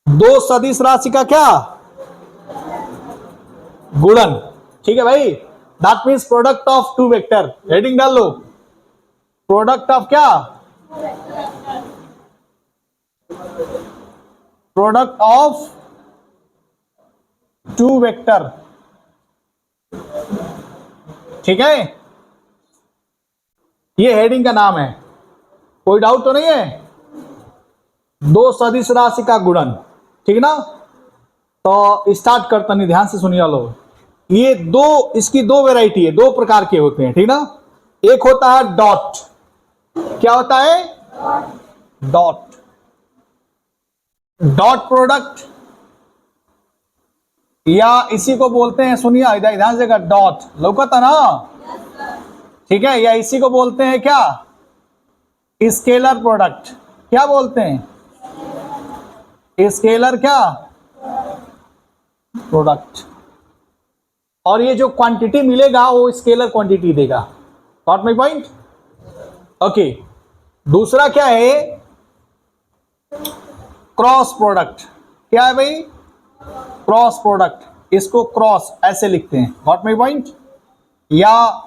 दो सदिश राशि का क्या गुणन। ठीक है भाई, that means product of two vector. Heading डाल लो, प्रोडक्ट ऑफ क्या, प्रोडक्ट ऑफ टू वेक्टर। ठीक है, ये हेडिंग का नाम है, कोई डाउट तो नहीं है। दो सदिश राशि का गुणन, ठीक ना। तो स्टार्ट करता नहीं, ध्यान से सुनिए लोग। ये दो, इसकी दो वैरायटी है, दो प्रकार के होते हैं, ठीक ना। एक होता है डॉट, क्या होता है, डॉट, डॉट प्रोडक्ट, या इसी को बोलते हैं, सुनिए इधर ध्यान से, डॉट लौकता ना, ठीक है, या इसी को बोलते हैं क्या, स्केलर प्रोडक्ट। क्या बोलते हैं, स्केलर क्या प्रोडक्ट। और ये जो क्वांटिटी मिलेगा वो स्केलर क्वांटिटी देगा। Got my point. ओके, दूसरा क्या है, क्रॉस प्रोडक्ट। क्या है भाई, क्रॉस प्रोडक्ट, इसको क्रॉस ऐसे लिखते हैं, गॉट माय पॉइंट। या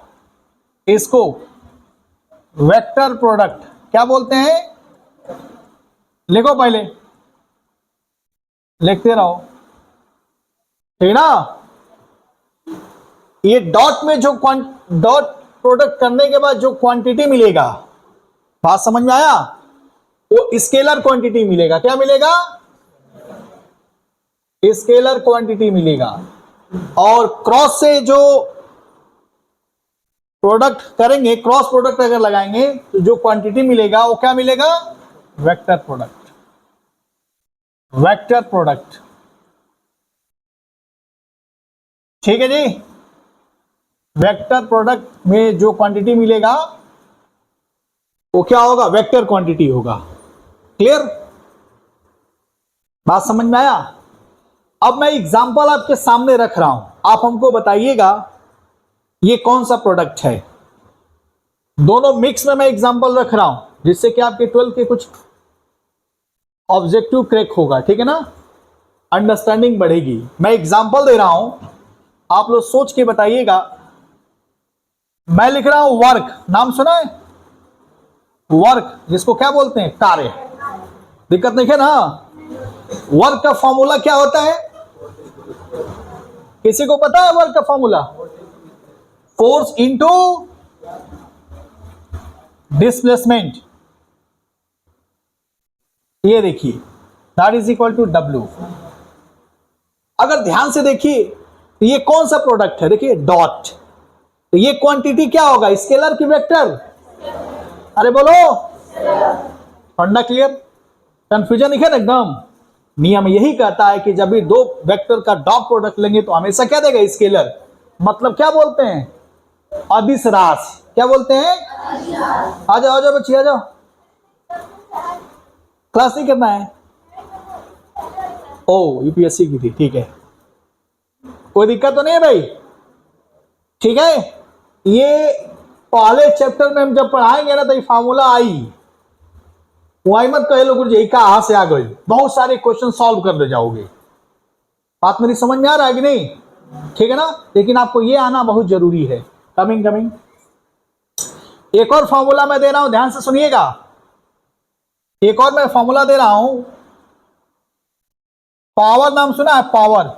इसको वेक्टर प्रोडक्ट क्या बोलते हैं, लिखो पहले, लिखते रहो, ठीक ना। ये डॉट में जो डॉट प्रोडक्ट करने के बाद जो क्वांटिटी मिलेगा, बात समझ में आया, वो स्केलर क्वांटिटी मिलेगा। क्या मिलेगा, स्केलर क्वांटिटी मिलेगा। और क्रॉस से जो प्रोडक्ट करेंगे, क्रॉस प्रोडक्ट अगर लगाएंगे तो जो क्वांटिटी मिलेगा वो क्या मिलेगा, वेक्टर प्रोडक्ट, वेक्टर प्रोडक्ट। ठीक है जी, वेक्टर प्रोडक्ट में जो क्वांटिटी मिलेगा वो क्या होगा, वेक्टर क्वांटिटी होगा। क्लियर, बात समझ में आया। अब मैं एग्जांपल आपके सामने रख रहा हूं, आप हमको बताइएगा ये कौन सा प्रोडक्ट है। दोनों मिक्स में मैं एग्जांपल रख रहा हूं, जिससे कि आपके 12 के कुछ ऑब्जेक्टिव क्रैक होगा, ठीक है ना, अंडरस्टैंडिंग बढ़ेगी। मैं एग्जांपल दे रहा हूं, आप लोग सोच के बताइएगा। मैं लिख रहा हूं वर्क, नाम सुना है, वर्क जिसको क्या बोलते हैं, कार्य। दिक्कत नहीं है ना। वर्क का फॉर्मूला क्या होता है, किसी को पता है वर्क का फॉर्मूला, फोर्स इनटू डिस्प्लेसमेंट। ये देखिए, that is equal to W। अगर ध्यान से देखिए तो ये कौन सा प्रोडक्ट है, देखिए डॉट, तो ये क्वांटिटी क्या होगा, स्केलर की वेक्टर। अरे बोलो, फंडा क्लियर, कंफ्यूजन नहीं है एकदम। नियम यही कहता है कि जब भी दो वेक्टर का डॉट प्रोडक्ट लेंगे तो हमेशा क्या देगा, स्केलर। मतलब क्या बोलते हैं, अदिश राशि। क्या बोलते हैं, आ जाओ आ जाओ बच्ची, आ जाओ, क्लास नहीं करना है। ओ यूपीएससी की थी, ठीक है, कोई दिक्कत तो नहीं है भाई। ठीक है, ये पहले चैप्टर में हम जब पढ़ाएंगे ना तो ये फार्मूला आई, वही मत कहे लो गुरुजी कहां से आ गई, बहुत सारे क्वेश्चन सॉल्व कर ले जाओगे। बात मेरी समझ में आ रहा है कि नहीं, ठीक है ना। लेकिन आपको ये आना बहुत जरूरी है। कमिंग कमिंग, एक और फॉर्मूला मैं दे रहा हूं, ध्यान से सुनिएगा। एक और मैं फॉर्मूला दे रहा हूं, पावर, नाम सुना है, पावर,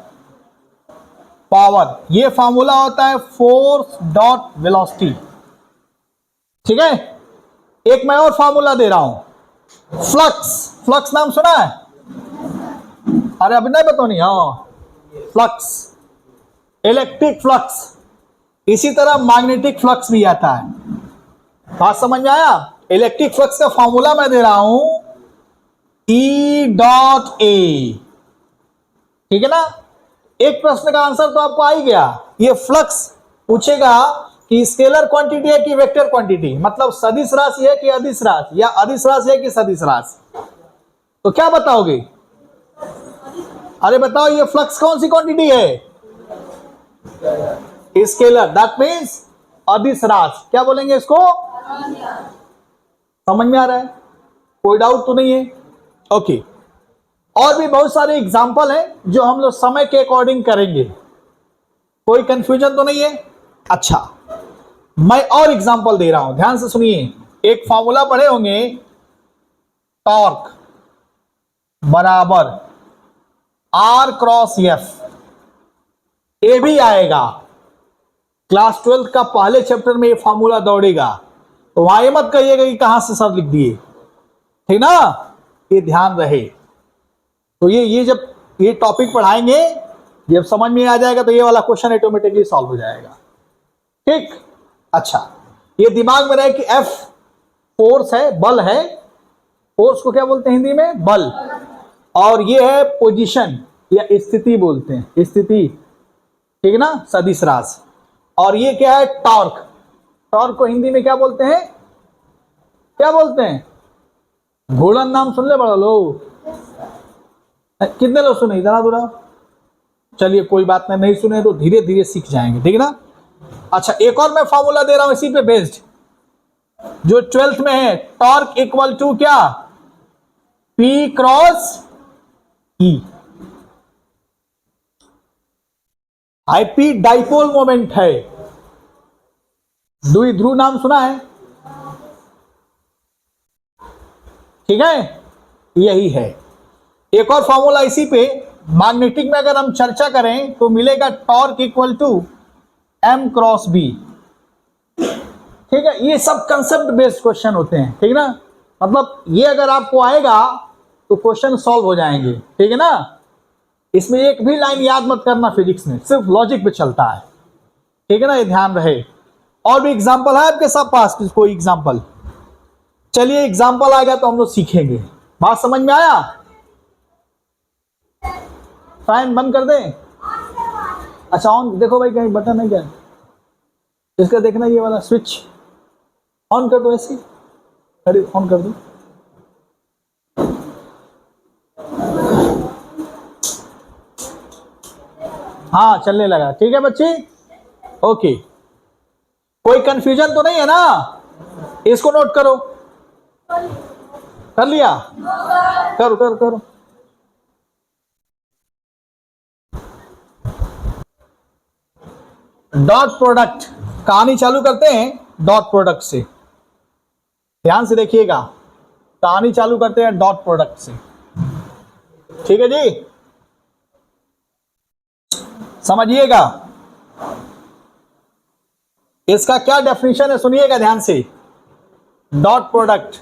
पावर। ये फॉर्मूला होता है फोर्स डॉट वेलोसिटी। ठीक है, एक मैं और फॉर्मूला दे रहा हूं, फ्लक्स, फ्लक्स नाम सुना है, अरे अभी नहीं बताओ नहीं, हाँ फ्लक्स, इलेक्ट्रिक फ्लक्स। इसी तरह मैग्नेटिक फ्लक्स भी आता है। बात समझ में आया। इलेक्ट्रिक फ्लक्स का फॉर्मूला मैं दे रहा हूं E डॉट ए, ठीक है ना। एक प्रश्न का आंसर तो आपको आ ही गया। ये फ्लक्स पूछेगा कि स्केलर क्वांटिटी है कि वेक्टर क्वांटिटी, मतलब सदिश राशि है कि अदिश राशि, या अदिश राशि है कि सदिश राशि, तो क्या बताओगे। अरे बताओ ये फ्लक्स कौन सी क्वांटिटी है, स्केलर, दैट मीन्स अदिश राशि। क्या बोलेंगे इसको, समझ में आ रहा है, कोई डाउट तो नहीं है। ओके, और भी बहुत सारे एग्जाम्पल हैं जो हम लोग समय के अकॉर्डिंग करेंगे। कोई कंफ्यूजन तो नहीं है? अच्छा, मैं और एग्जाम्पल दे रहा हूं, ध्यान से सुनिए। एक फॉर्मूला पढ़े होंगे, टॉर्क बराबर आर क्रॉस एफ। ये भी आएगा क्लास 12 का पहले चैप्टर में, ये फॉर्मूला दौड़ेगा, तो वहां ये मत कहिएगा कि कहां से सर लिख दिए, ठीक ना, ये ध्यान रहे। तो ये जब ये टॉपिक पढ़ाएंगे, जब समझ में आ जाएगा तो ये वाला क्वेश्चन ऑटोमेटिकली सॉल्व हो जाएगा, ठीक। अच्छा, ये दिमाग में रहे कि एफ फोर्स है, बल है, फोर्स को क्या बोलते हैं हिंदी में? बल। और ये है पोजीशन या स्थिति बोलते हैं, स्थिति, ठीक है ना, सदिश राशि। और ये क्या है? टॉर्क। टॉर्क को हिंदी में क्या बोलते हैं? क्या बोलते हैं? घोड़न नाम सुन ले बड़ा लोग, कितने लोग सुने? इधर दूरा, चलिए कोई बात नहीं सुने तो धीरे धीरे सीख जाएंगे, ठीक है ना। अच्छा, एक और मैं फॉर्मूला दे रहा हूं इसी पे बेस्ड, जो 12th में है। टॉर्क इक्वल टू क्या? पी क्रॉस ई। आईपी डाइपोल मोमेंट है। द्विध्रुव नाम सुना है? ठीक है, यही है। एक और फॉर्मूला इसी पे, मैग्नेटिक में अगर हम चर्चा करें तो मिलेगा torque equal to M cross B, ठीक है। ये सब कंसेप्ट बेस्ड क्वेश्चन होते हैं, ठीक ना, मतलब ये अगर आपको आएगा तो क्वेश्चन सॉल्व हो जाएंगे, ठीक है ना। इसमें एक भी लाइन याद मत करना फिजिक्स में, सिर्फ लॉजिक पे चलता है, ठीक है ना, ये ध्यान रहे। और भी एग्जाम्पल है आपके सब पास? कोई एग्जाम्पल? चलिए एग्जाम्पल आएगा तो हम लोग सीखेंगे। बात समझ में आया? फैन बंद कर दें? अच्छा, ऑन देखो भाई, कहीं बटन है क्या इसका? देखना, ये वाला स्विच ऑन कर दो, ऐसे अरे ऑन कर दो। हाँ, चलने लगा, ठीक है बच्चे, ओके। कोई कंफ्यूजन तो नहीं है ना? इसको नोट करो। कर लिया? करो करो करो। डॉट प्रोडक्ट, कहानी चालू करते हैं डॉट प्रोडक्ट से। ध्यान से देखिएगा, कहानी चालू करते हैं डॉट प्रोडक्ट से, ठीक है जी, समझिएगा। इसका क्या डेफिनेशन है सुनिएगा ध्यान से। डॉट प्रोडक्ट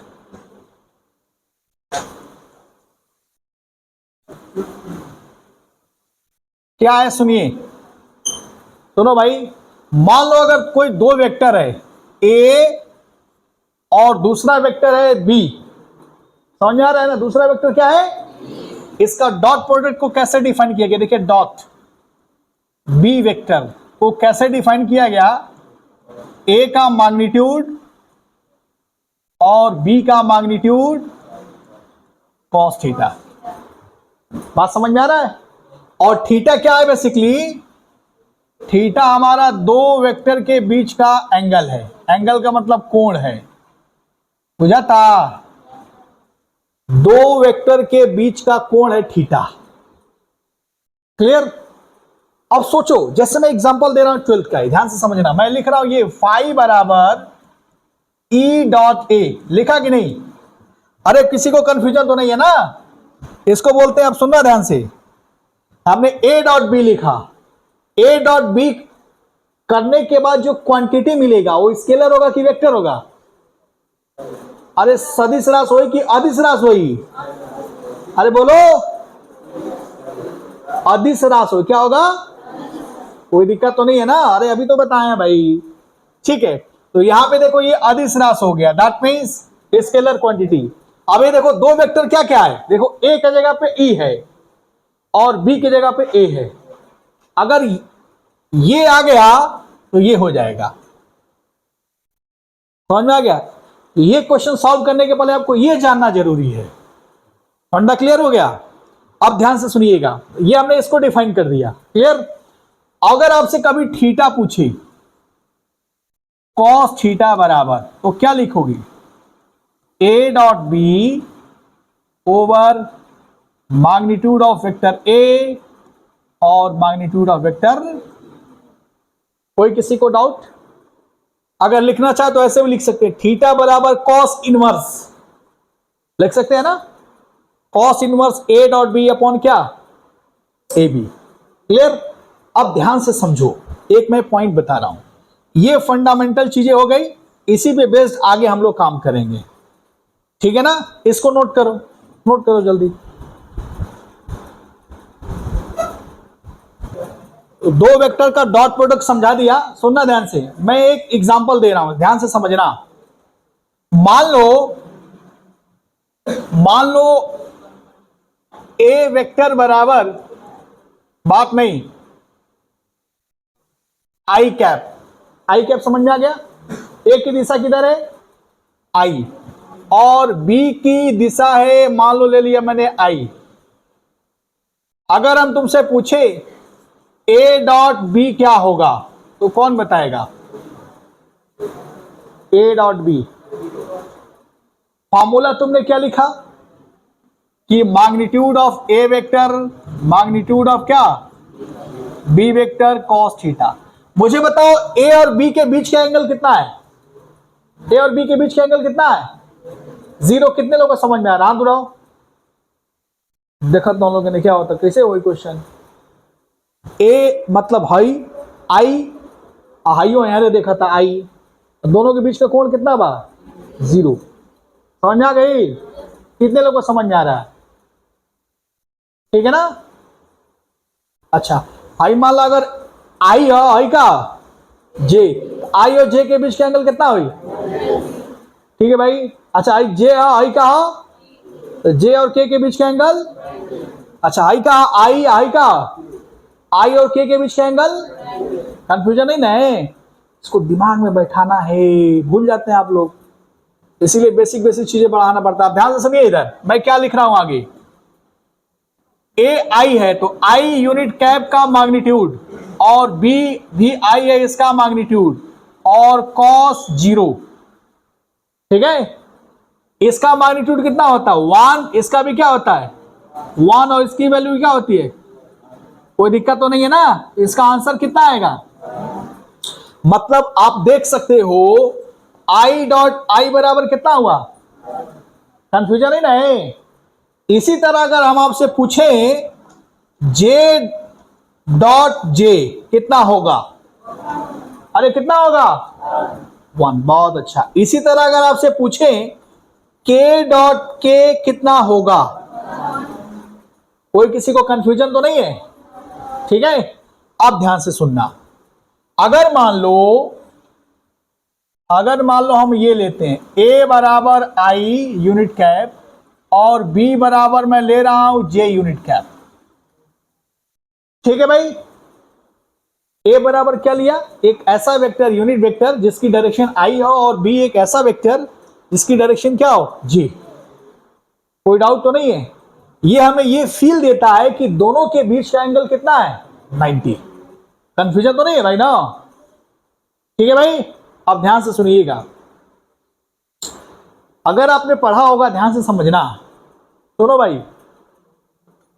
क्या है सुनिए, सुनो भाई। मान लो अगर कोई दो वेक्टर है, ए और दूसरा वेक्टर है बी, समझ में आ रहा है ना? दूसरा वेक्टर क्या है? इसका डॉट प्रोडक्ट को कैसे डिफाइन किया गया? देखिए, डॉट बी वेक्टर को कैसे डिफाइन किया गया? ए का मैग्नीट्यूड और बी का मैग्नीट्यूड कॉस थीटा। बात समझ में आ रहा है? और थीटा क्या है? बेसिकली थीटा हमारा दो वेक्टर के बीच का एंगल है। एंगल का मतलब कोण है, बुझा था? दो वेक्टर के बीच का कोण है थीटा, क्लियर? अब सोचो, जैसे मैं एग्जांपल दे रहा हूं 12th का, ध्यान से समझना। मैं लिख रहा हूं ये फाई बराबर ई डॉट ए, लिखा कि नहीं? अरे किसी को कंफ्यूजन तो नहीं है ना? इसको बोलते हैं, अब सुनना ध्यान से, हमने ए डॉट बी लिखा। ए डॉट बी करने के बाद जो क्वांटिटी मिलेगा वो स्केलर होगा कि वेक्टर होगा? अरे सदिश राशि होगी कि अदिश राशि होगी? अरे बोलो, अदिश राशि हो, क्या होगा? कोई दिक्कत तो नहीं है ना? अरे अभी तो बताया भाई, ठीक है। तो यहां पे देखो, ये अदिश राशि हो गया, दैट मींस स्केलर क्वांटिटी। अब ये देखो, दो वेक्टर क्या क्या है? देखो, ए की जगह पे ई है और बी की जगह पे ए है। अगर ये आ गया तो ये हो जाएगा, समझ में आ गया? ये क्वेश्चन सॉल्व करने के पहले आपको ये जानना जरूरी है। फंडा क्लियर हो गया? अब ध्यान से सुनिएगा, ये हमने इसको डिफाइन कर दिया, क्लियर? अगर आपसे कभी थीटा पूछे, कॉस थीटा बराबर, तो क्या लिखोगे? A dot B over magnitude of vector A और मैग्नीट्यूड ऑफ वेक्टर। कोई किसी को डाउट? अगर लिखना चाहे तो ऐसे भी लिख सकते हैं, थीटा बराबर कॉस इनवर्स, लिख सकते हैं ना, cos inverse A dot B upon क्या, ए बी। क्लियर? अब ध्यान से समझो, एक मैं पॉइंट बता रहा हूं, ये फंडामेंटल चीजें हो गई, इसी पे बेस्ड आगे हम लोग काम करेंगे, ठीक है ना। इसको नोट करो, नोट करो जल्दी। दो वेक्टर का डॉट प्रोडक्ट समझा दिया, सुनना ध्यान से, मैं एक एग्जांपल दे रहा हूं, ध्यान से समझना। मान लो ए वेक्टर बराबर, बात नहीं, आई कैप, आई कैप समझ में आ गया। ए की दिशा किधर है, आई, और बी की दिशा है, मान लो ले लिया मैंने आई। अगर हम तुमसे पूछे ए डॉट बी क्या होगा, तो कौन बताएगा? ए डॉट बी फॉर्मूला तुमने क्या लिखा कि magnitude of A vector magnitude of क्या, बी वेक्टर कॉस थीटा। मुझे बताओ ए और बी के बीच का एंगल कितना है? ए और बी के बीच का एंगल कितना है? 0। कितने लोगों को समझ में आ रहा? हाथ उठाओ। देखा दोनों लोगों ने क्या होता, कैसे वही क्वेश्चन। ए मतलब हाई, आई हाइयो यहां देखा था आई, दोनों के बीच का कोण कितना बा? 0। समझ में आ गई? कितने लोगों को समझ में आ रहा है? ठीक है ना। अच्छा, आई मान लो अगर आई है, आई का जे, आई और जे के बीच का एंगल कितना हुई? ठीक है भाई। अच्छा, आई जे है, आई का तो जे और के बीच का एंगल, अच्छा आई का, आई का, आई और के बीच का एंगल, कंफ्यूजन नहीं ना है, इसको दिमाग में बैठाना है, भूल जाते हैं आप लोग, इसीलिए बेसिक बेसिक चीजें बढ़ाना पड़ता है। ध्यान से सुनिए, इधर मैं क्या लिख रहा हूं आगे। ए आई है तो आई यूनिट कैप का मैग्नीट्यूड, और बी भी आई है, इसका मैग्नीट्यूड, और कॉस 0, ठीक है। इसका मैग्नीट्यूड कितना होता है? 1। इसका भी क्या होता है? 1, और इसकी वैल्यू क्या होती है? कोई दिक्कत तो नहीं है ना। इसका आंसर कितना आएगा? मतलब आप देख सकते हो आई डॉट आई बराबर कितना हुआ? कंफ्यूजन नहीं ना है। इसी तरह अगर हम आपसे पूछें जे डॉट जे कितना होगा, अरे कितना होगा? 1। बहुत अच्छा। इसी तरह अगर आपसे पूछें के डॉट के कितना होगा, कोई किसी को कंफ्यूजन तो नहीं है? ठीक है। अब ध्यान से सुनना, अगर मान लो हम ये लेते हैं, ए बराबर आई यूनिट कैप और बी बराबर मैं ले रहा हूं जे यूनिट कैप, ठीक है भाई। ए बराबर क्या लिया? एक ऐसा वेक्टर यूनिट वेक्टर जिसकी डायरेक्शन आई हो, और बी एक ऐसा वेक्टर जिसकी डायरेक्शन क्या हो? जी। कोई डाउट तो नहीं है? ये हमें ये फील देता है कि दोनों के बीच का एंगल कितना है? 90। कंफ्यूजन तो नहीं है भाई ना? ठीक है भाई। अब ध्यान से सुनिएगा, अगर आपने पढ़ा होगा, ध्यान से समझना, सुनो भाई,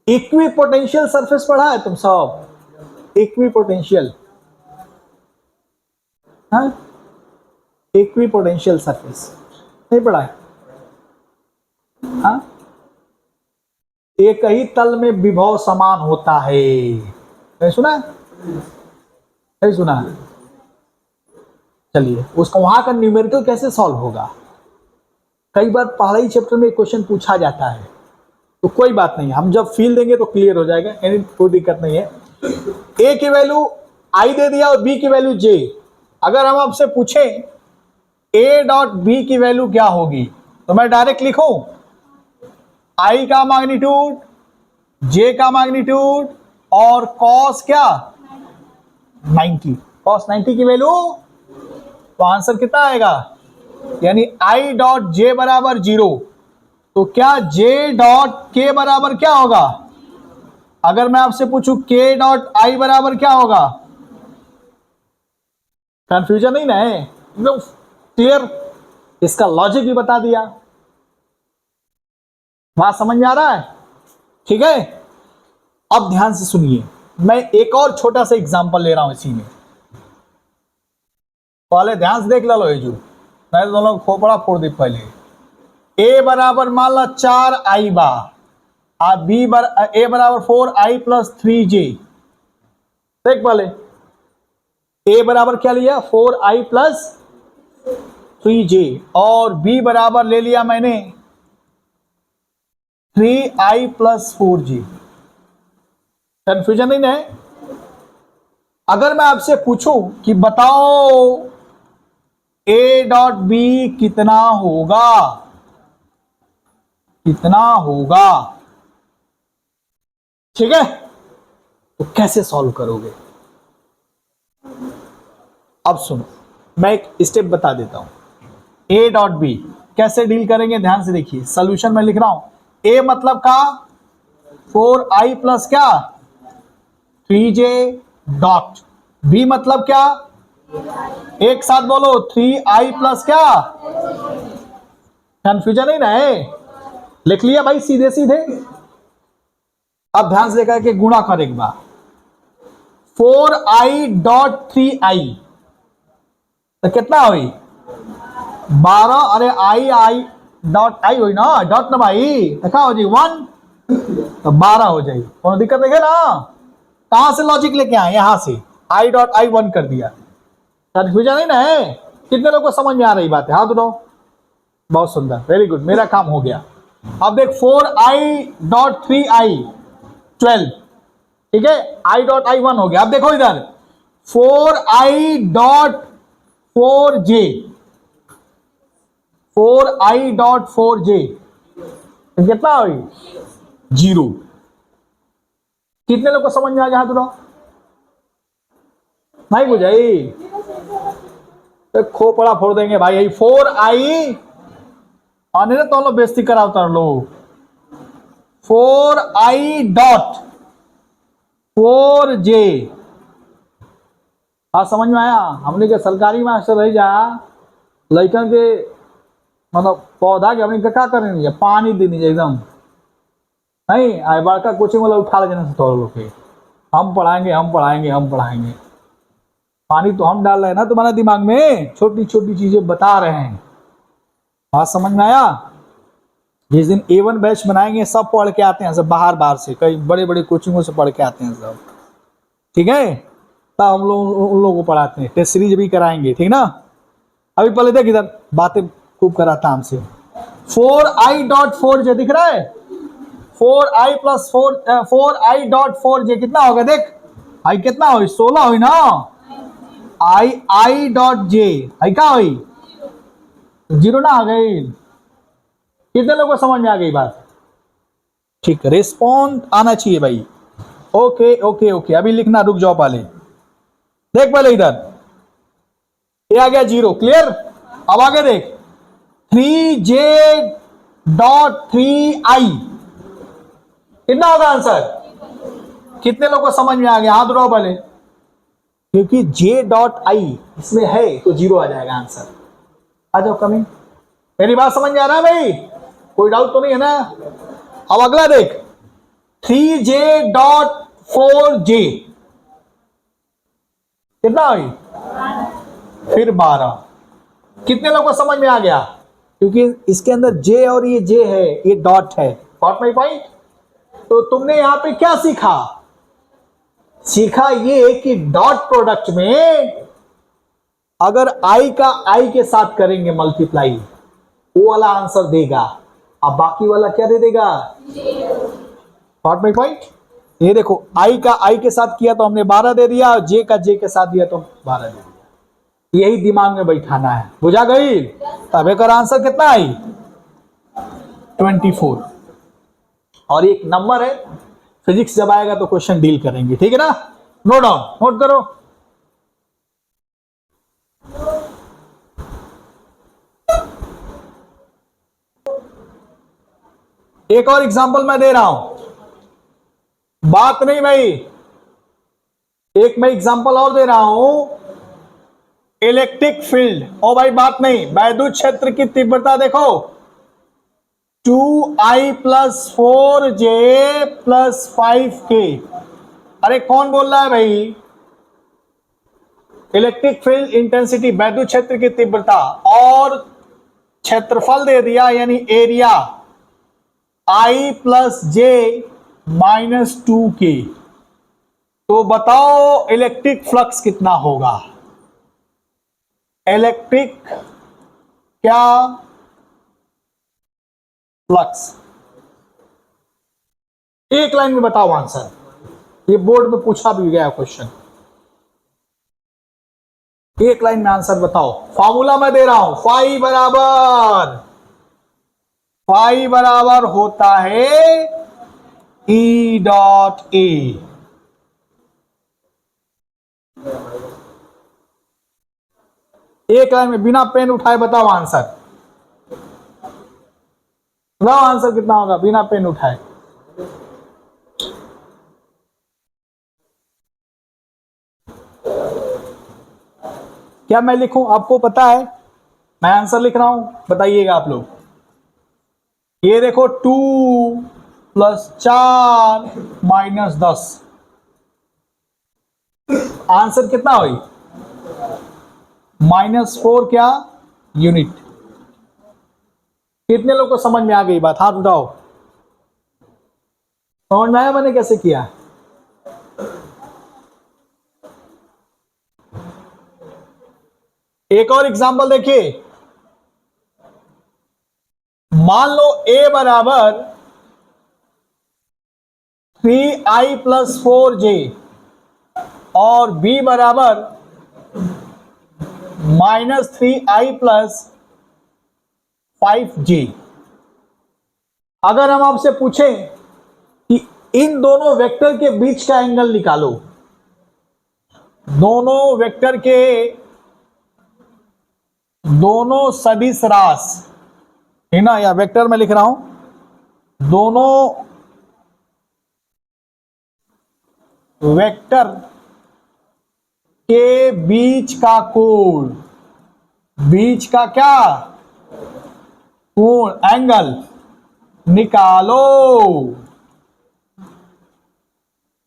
इक्विपोटेंशियल सरफेस पढ़ा है तुम सब? इक्विपोटेंशियल, हाँ, इक्विपोटेंशियल सरफेस नहीं पढ़ा है? हाँ, एक ही तल में विभव समान होता है, नहीं सुना? नहीं सुना? चलिए, उसको वहां का न्यूमेरिकल कैसे सॉल्व होगा? कई बार पहले चैप्टर में क्वेश्चन पूछा जाता है, तो कोई बात नहीं, हम जब फील देंगे तो क्लियर हो जाएगा, कोई दिक्कत नहीं है। ए की वैल्यू आई दे दिया और बी की वैल्यू जे। अगर हम आपसे पूछें ए डॉट बी की वैल्यू क्या होगी, तो मैं डायरेक्ट लिखूं आई का मैग्नीट्यूड, जे का मैग्नीट्यूड, और कॉस क्या 90, कॉस 90 की वैल्यू, तो आंसर कितना आएगा? यानी आई डॉट जे बराबर 0, तो क्या जे डॉट के बराबर क्या होगा? अगर मैं आपसे पूछूं के डॉट आई बराबर क्या होगा? कंफ्यूजन नहीं ना है? एकदम क्लियर। इसका लॉजिक भी बता दिया। बात समझ में आ रहा है? ठीक है, अब ध्यान से सुनिए, मैं एक और छोटा सा एग्जांपल ले रहा हूं इसी में। पहले ध्यान से देख लो ये जो मैं दोनों खोपड़ा फोड़ दी। पहले ए बराबर मान लो 4i बा, आप बी ए बराबर 4i प्लस 3j। देख पहले ए बराबर क्या लिया 4i प्लस 3j, और बी बराबर ले लिया मैंने 3i प्लस 4j। कंफ्यूजन नहीं है? अगर मैं आपसे पूछूं कि बताओ ए डॉट बी कितना होगा, कितना होगा, ठीक है, तो कैसे सॉल्व करोगे? अब सुनो, मैं एक स्टेप बता देता हूं। ए डॉट बी कैसे डील करेंगे, ध्यान से देखिए। सॉल्यूशन में लिख रहा हूं, ए मतलब का 4i प्लस क्या 3j डॉट, बी मतलब क्या, एक साथ बोलो 3i प्लस क्या, कंफ्यूजन नहीं ना है? लिख लिया भाई सीधे सीधे। अब ध्यान से देखा कि गुणा कर एक बार 4i डॉट 3i तो कितना हुई 12, अरे आई डॉट आई हुई ना, डॉट ना भाई, देखा हो जी 1 तो 12 हो जाएगी, कोई दिक्कत नहीं है ना? कहां से लॉजिक लेके आए, यहां से आई डॉट आई 1 कर दिया। कंफ्यूजन नहीं ना है? कितने लोगों को समझ में आ रही बात है? हाथ उठाओ। बहुत सुंदर, वेरी गुड, मेरा काम हो गया। अब देख 4i डॉट 3i 12, ठीक है, i डॉट आई 1 हो गया। अब देखो इधर 4i dot 4j, 4i dot 4j कितना हुई 0। कितने लोग को समझ में आ गया? हाथ उठाओ। नहीं बुझाई तो खोपड़ा फोड़ देंगे भाई। यही 4i आने तो लोग बेइज्जती करा उतर लो। 4i डॉट 4j, हाँ समझ में आया? हमने के सरकारी मास्टर रह जा लड़कन के मतलब पौधा के हमने क्या करेंगे, पानी देनी चाहिए एकदम नहीं। आए बड़का कोचिंग वाला उठा ले जाने से थोड़ा लोग के हम पढ़ाएंगे हम पढ़ाएंगे हम पढ़ाएंगे, पानी तो हम डाल रहे हैं ना तुम्हारे दिमाग में, छोटी छोटी चीजें बता रहे हैं। बात समझ में आया? जिस दिन A1 बैच बनाएंगे सब पढ़ के आते हैं सब, बाहर बाहर से कई बड़े बड़े कोचिंगों से पढ़ के आते हैं सब, ठीक है, तब हम लोग उन लोगों को पढ़ाते हैं, टेस्ट सीरीज भी कराएंगे, ठीक ना? अभी पहले देख इधर बातें खूब कराता हमसे। 4i डॉट 4j दिख रहा है, 4i plus 4i dot 4j कितना होगा? देख आई कितना हुई 16 हुई ना, i डॉट j आई क्या हुई 0 ना आ गई। कितने लोगों को समझ में आ गई बात? ठीक, रिस्पॉन्ड आना चाहिए भाई। ओके ओके ओके, अभी लिखना रुक जाओ पहले, देख पहले इधर ये आ गया 0, क्लियर? अब आगे देख 3j डॉट 3i कितना होगा आंसर? कितने लोगों को समझ में आ गया? हाथ उठाओ पहले, क्योंकि j डॉट आई इसमें है तो 0 आ जाएगा आंसर। आ जाओ कमिंग, मेरी बात समझ में आ रहा है भाई? कोई डाउट तो नहीं है ना? अब अगला देख 3j डॉट 4j कितना हुई फिर 12। कितने लोगों को समझ में आ गया? क्योंकि इसके अंदर j और ये j है, ये डॉट है, गॉट माय पॉइंट? तो तुमने यहां पे क्या सीखा? सीखा ये कि डॉट प्रोडक्ट में अगर i का i के साथ करेंगे मल्टीप्लाई वो वाला आंसर देगा, अब बाकी वाला क्या दे देगा? Got my point? ये देखो i का i के साथ किया तो हमने 12 दे दिया, j का j के साथ दिया तो 12 दे दिया। यही दिमाग में बैठाना है, बुझा गई? तब एक आंसर कितना आई 24। और एक नंबर है, फिजिक्स जब आएगा तो क्वेश्चन डील करेंगे, ठीक है ना? नोट डाउन, नोट करो। एक और एग्जांपल मैं दे रहा हूं, बात नहीं भाई, एक मैं एग्जांपल और दे रहा हूं, इलेक्ट्रिक फील्ड। ओ भाई बात नहीं, वैद्युत क्षेत्र की तीव्रता देखो, 2i plus 4j plus 5k। अरे कौन बोल रहा है भाई? इलेक्ट्रिक फील्ड इंटेंसिटी, वैद्युत क्षेत्र की तीव्रता और क्षेत्रफल दे दिया यानी area i plus J minus 2k। तो बताओ इलेक्ट्रिक फ्लक्स कितना होगा? इलेक्ट्रिक क्या फ्लक्स? एक लाइन में बताओ आंसर। ये बोर्ड में पूछा भी गया क्वेश्चन। एक लाइन में आंसर बताओ। फॉर्मूला मैं दे रहा हूं। फाई बराबर होता है ई डॉट ए। एक लाइन में बिना पेन उठाए बताओ आंसर। बताओ आंसर कितना होगा बिना पेन उठाए। क्या मैं लिखूं? आपको पता है मैं आंसर लिख रहा हूं, बताइएगा आप लोग। ये देखो 2 प्लस 4 माइनस 10, आंसर कितना हुई? -4 क्या यूनिट। कितने लोग को समझ में आ गई बात? हाथ उठाओ। समझ में आया मैंने कैसे किया? एक और एग्जांपल देखिए। मान लो a बराबर 3i प्लस 4j और b बराबर -3i प्लस 5j। अगर हम आपसे पूछें कि इन दोनों वेक्टर के बीच का एंगल निकालो, दोनों वेक्टर के दोनों सदिश रास है ना, या वेक्टर में लिख रहा हूं, दोनों वेक्टर के बीच का कोण, बीच का क्या कोण, एंगल निकालो।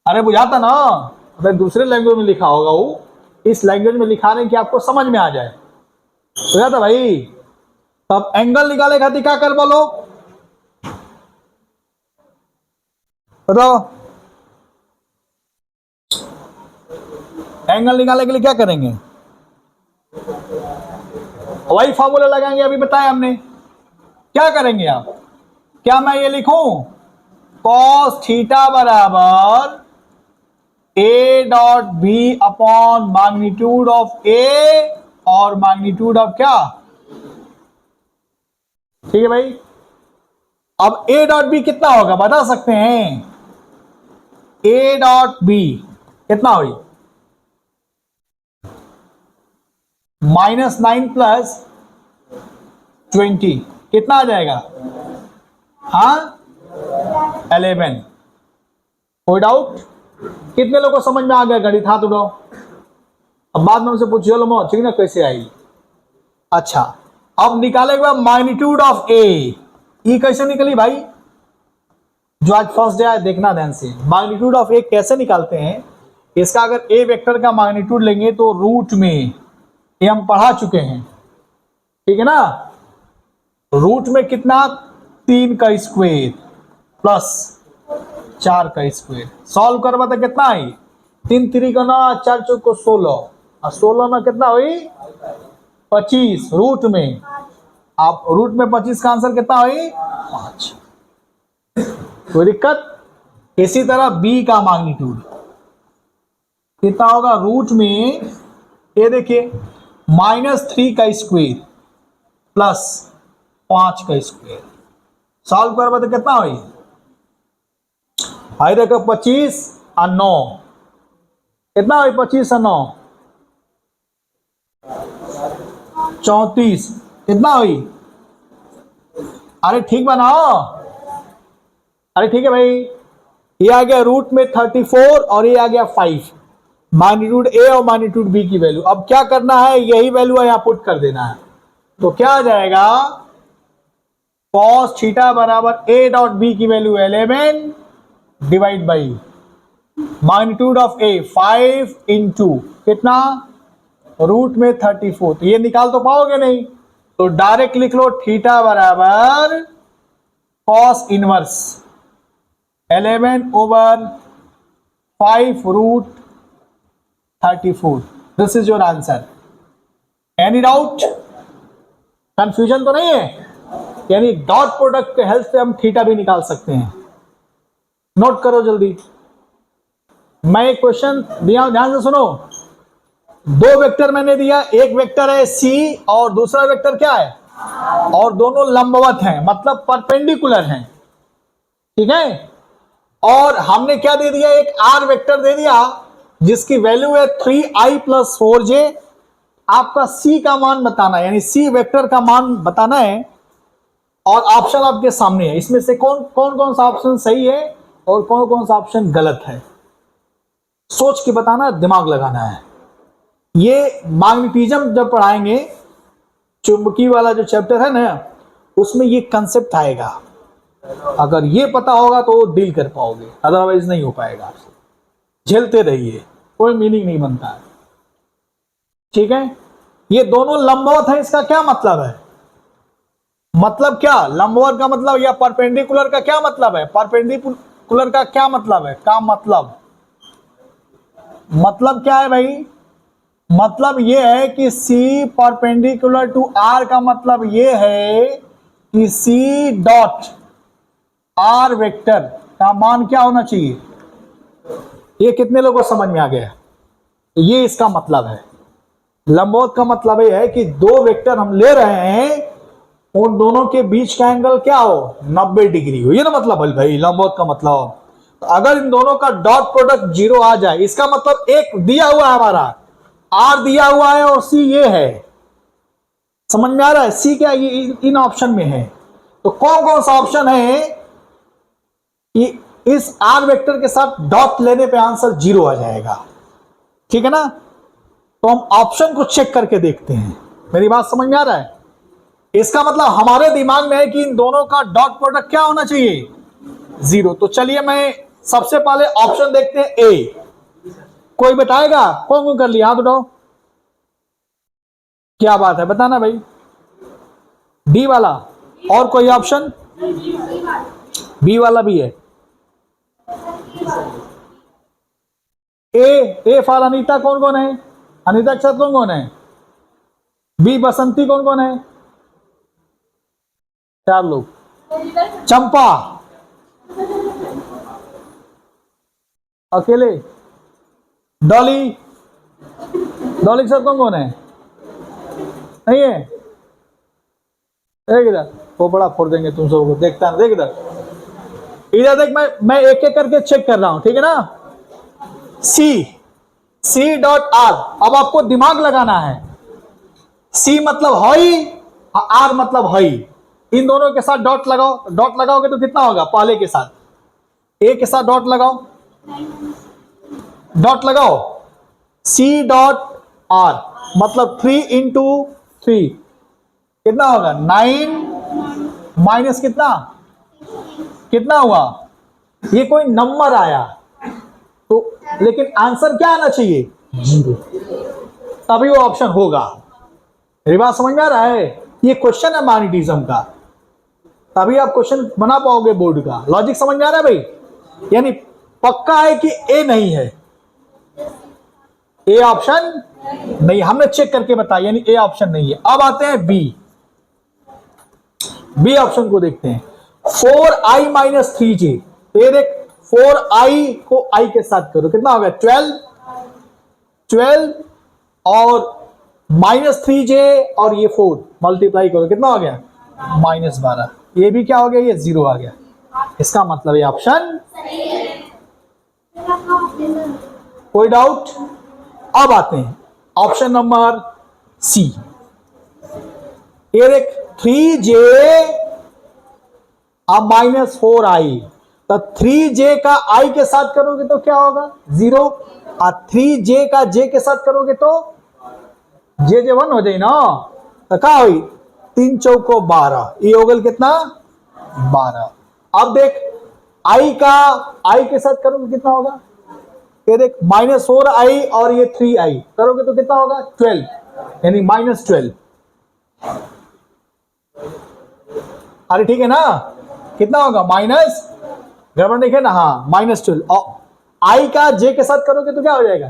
अरे बुझाता ना? अगर दूसरे लैंग्वेज में लिखा होगा वो, इस लैंग्वेज में लिखाने की आपको समझ में आ जाए बुझाता भाई। तब एंगल निकाले खातिर क्या कर बोलो बताओ? एंगल निकालने के लिए क्या करेंगे? वही फॉर्मूला लगाएंगे, अभी बताया हमने। क्या करेंगे आप? क्या मैं ये लिखूं कॉस थीटा बराबर A dot B upon magnitude of A और मैग्नीट्यूड ऑफ क्या? ठीक है भाई। अब ए डॉट बी कितना होगा बता सकते हैं? ए डॉट बी कितना हुई? -9 प्लस 20 कितना आ जाएगा? हाँ 11। कोई डाउट? कितने लोगों को समझ में आ गया गणित? हाथ उठाओ। अब बाद में हमसे पूछिए लो मो ठीक ना कैसे आई। अच्छा अब निकालेगा बाद मैग्नीट्यूड ऑफ ए। ई कैसे निकली भाई? जो आज फर्स्ट डे आए देखना ध्यान से। मैग्नीट्यूड ऑफ ए कैसे निकालते हैं? इसका अगर ए वेक्टर का मैग्नीट्यूड लेंगे तो रूट में, ये हम पढ़ा चुके हैं ठीक है ना। रूट में कितना? 3 का स्क्वायर प्लस 4 का स्क्वायर। सॉल्व करवा तो कितना आई? 3 3 का 9, 4 4 को 16 और 16 में कितना हुई? 25 रूट में। आप रूट में 25 का आंसर कितना हुई? 5। कोई दिक्कत? इसी तरह बी का मैग्नीट्यूड कितना होगा? रूट में ये देखिए -3 का स्क्वायर प्लस 5 का स्क्वायर। सॉल्व करवा तो कितना हुई? आई देखो 25 और 9 कितना हुई? 25 और 9 34 कितना हुई? अरे ठीक बनाओ। अरे ठीक है भाई। ये आ गया रूट में 34 और ये आ गया 5। मैग्नीट्यूड ए और मैग्नीट्यूड बी की वैल्यू। अब क्या करना है? यही वैल्यू यहां पुट कर देना है। तो क्या आ जाएगा? कॉस थीटा बराबर ए डॉट बी की value 11 divide by magnitude of A 5 into कितना रूट में 34। तो ये निकाल तो पाओगे नहीं, तो डायरेक्ट लिख लो थीटा बराबर cos inverse 11 over 5 root 34। This is your answer. Any doubt, confusion तो नहीं है? यानी डॉट प्रोडक्ट के हेल्प से हम थीटा भी निकाल सकते हैं। नोट करो जल्दी। मैं एक क्वेश्चन दिया, ध्यान से सुनो। दो वेक्टर मैंने दिया, एक वेक्टर है सी और दूसरा वेक्टर क्या है, और दोनों लंबवत हैं, मतलब परपेंडिकुलर हैं, ठीक है। और हमने क्या दे दिया, एक आर वेक्टर दे दिया जिसकी वैल्यू है 3i + 4j। आपका सी का मान बताना है, यानी सी वेक्टर का मान बताना है, और ऑप्शन आपके सामने है। इसमें से कौन कौन सा ऑप्शन सही है और कौन कौन सा ऑप्शन गलत है, सोच के बताना, दिमाग लगाना है। ये मैग्नेटिज्म जब पढ़ाएंगे, चुंबकीय वाला जो चैप्टर है ना, उसमें ये कंसेप्ट आएगा। अगर ये पता होगा तो डील कर पाओगे, अदरवाइज नहीं हो पाएगा आपसे। झेलते रहिए, कोई मीनिंग नहीं बनता है, ठीक है। ये दोनों लंबवत है, इसका क्या मतलब है? मतलब क्या लंबवत का मतलब, या परपेंडिकुलर का क्या मतलब है? परपेंडिकुलर का क्या मतलब है? मतलब क्या है भाई? मतलब ये है कि C परपेंडिकुलर टू R का मतलब ये है कि C डॉट R वेक्टर का मान क्या होना चाहिए। ये कितने लोगों को समझ में आ गया? ये इसका मतलब है। लंबवत का मतलब ये है कि दो वेक्टर हम ले रहे हैं, उन दोनों के बीच का एंगल क्या हो, 90 डिग्री हो। ये ना मतलब भाई लंबवत का मतलब। तो अगर इन दोनों का डॉट प्रोडक्ट 0 आ जाए, इसका मतलब एक दिया हुआ है हमारा, R दिया हुआ है और C ये है। समझ में आ रहा है? C क्या ये इन ऑप्शन में है। तो कौन कौन सा ऑप्शन है कि इस R वेक्टर के साथ डॉट लेने पे आंसर 0 आ जाएगा, ठीक है ना। तो हम ऑप्शन को चेक करके देखते हैं। मेरी बात समझ में आ रहा है? इसका मतलब हमारे दिमाग में है कि इन दोनों का डॉट प्रोडक्ट क्या होना चाहिए, 0। तो चलिए मैं सबसे पहले ऑप्शन देखते हैं ए। कोई बताएगा कौन कौन कर लिया? हाथ उठाओ। क्या बात है, बताना भाई। डी वाला, और कोई ऑप्शन? बी वाला भी है। ए फॉर अनीता कौन कौन है? अनीता के साथ कौन कौन है? बी बसंती कौन कौन है? 4 लोग। चंपा अकेले। डॉली के साथ कौन कौन है? नहीं है? देख इधर, वो बड़ा फोड़ देंगे तुम सबको, देखता ना। देख इधर देख, मैं एक एक करके चेक कर रहा हूं, ठीक है ना। C dot R. अब आपको दिमाग लगाना है। सी मतलब हई, आर मतलब हई। इन दोनों के साथ डॉट लगाओ। डॉट लगाओगे तो कितना होगा? पहले के साथ ए के साथ डॉट लगाओ, डॉट लगाओ। सी डॉट आर मतलब 3 इंटू 3 कितना होगा? 9 माइनस कितना हुआ? ये कोई नंबर आया तो, लेकिन आंसर क्या आना चाहिए? 0, तभी वो ऑप्शन होगा। मेरी बात समझ में आ रहा है? ये क्वेश्चन है मैग्नेटिज्म का, तभी आप क्वेश्चन बना पाओगे बोर्ड का। लॉजिक समझ में आ रहा है भाई? यानी पक्का है कि ए नहीं है, ए ऑप्शन नहीं, हमने चेक करके बताया, यानी ए ऑप्शन नहीं है। अब आते हैं बी ऑप्शन को देखते हैं। 4i minus 3j। ये देख, 4i को i के साथ करो, कितना होगा? 12 और माइनस 3j और ये 4 मल्टीप्लाई करो, कितना हो गया? -12। ये भी क्या हो गया? ये 0 आ गया। इसका मतलब ये ऑप्शन। कोई डाउट? अब आते हैं ऑप्शन नंबर सी। ये देख, 3j अब -4i, तो 3j का i के साथ करोगे तो क्या होगा? 0। और 3j का j के साथ करोगे तो j 1 हो जाए ना, तो क्या हुई? 3 चौको 12, ये हो गया कितना? 12। अब देख आई के साथ करोगे कितना होगा, ये देख -4i और ये 3i करोगे तो कितना होगा 12, यानी -12। अरे ठीक है ना, कितना होगा माइनस, गड़बड़ नहीं है ना, हाँ -12। और आई का जे के साथ करोगे तो क्या हो जाएगा,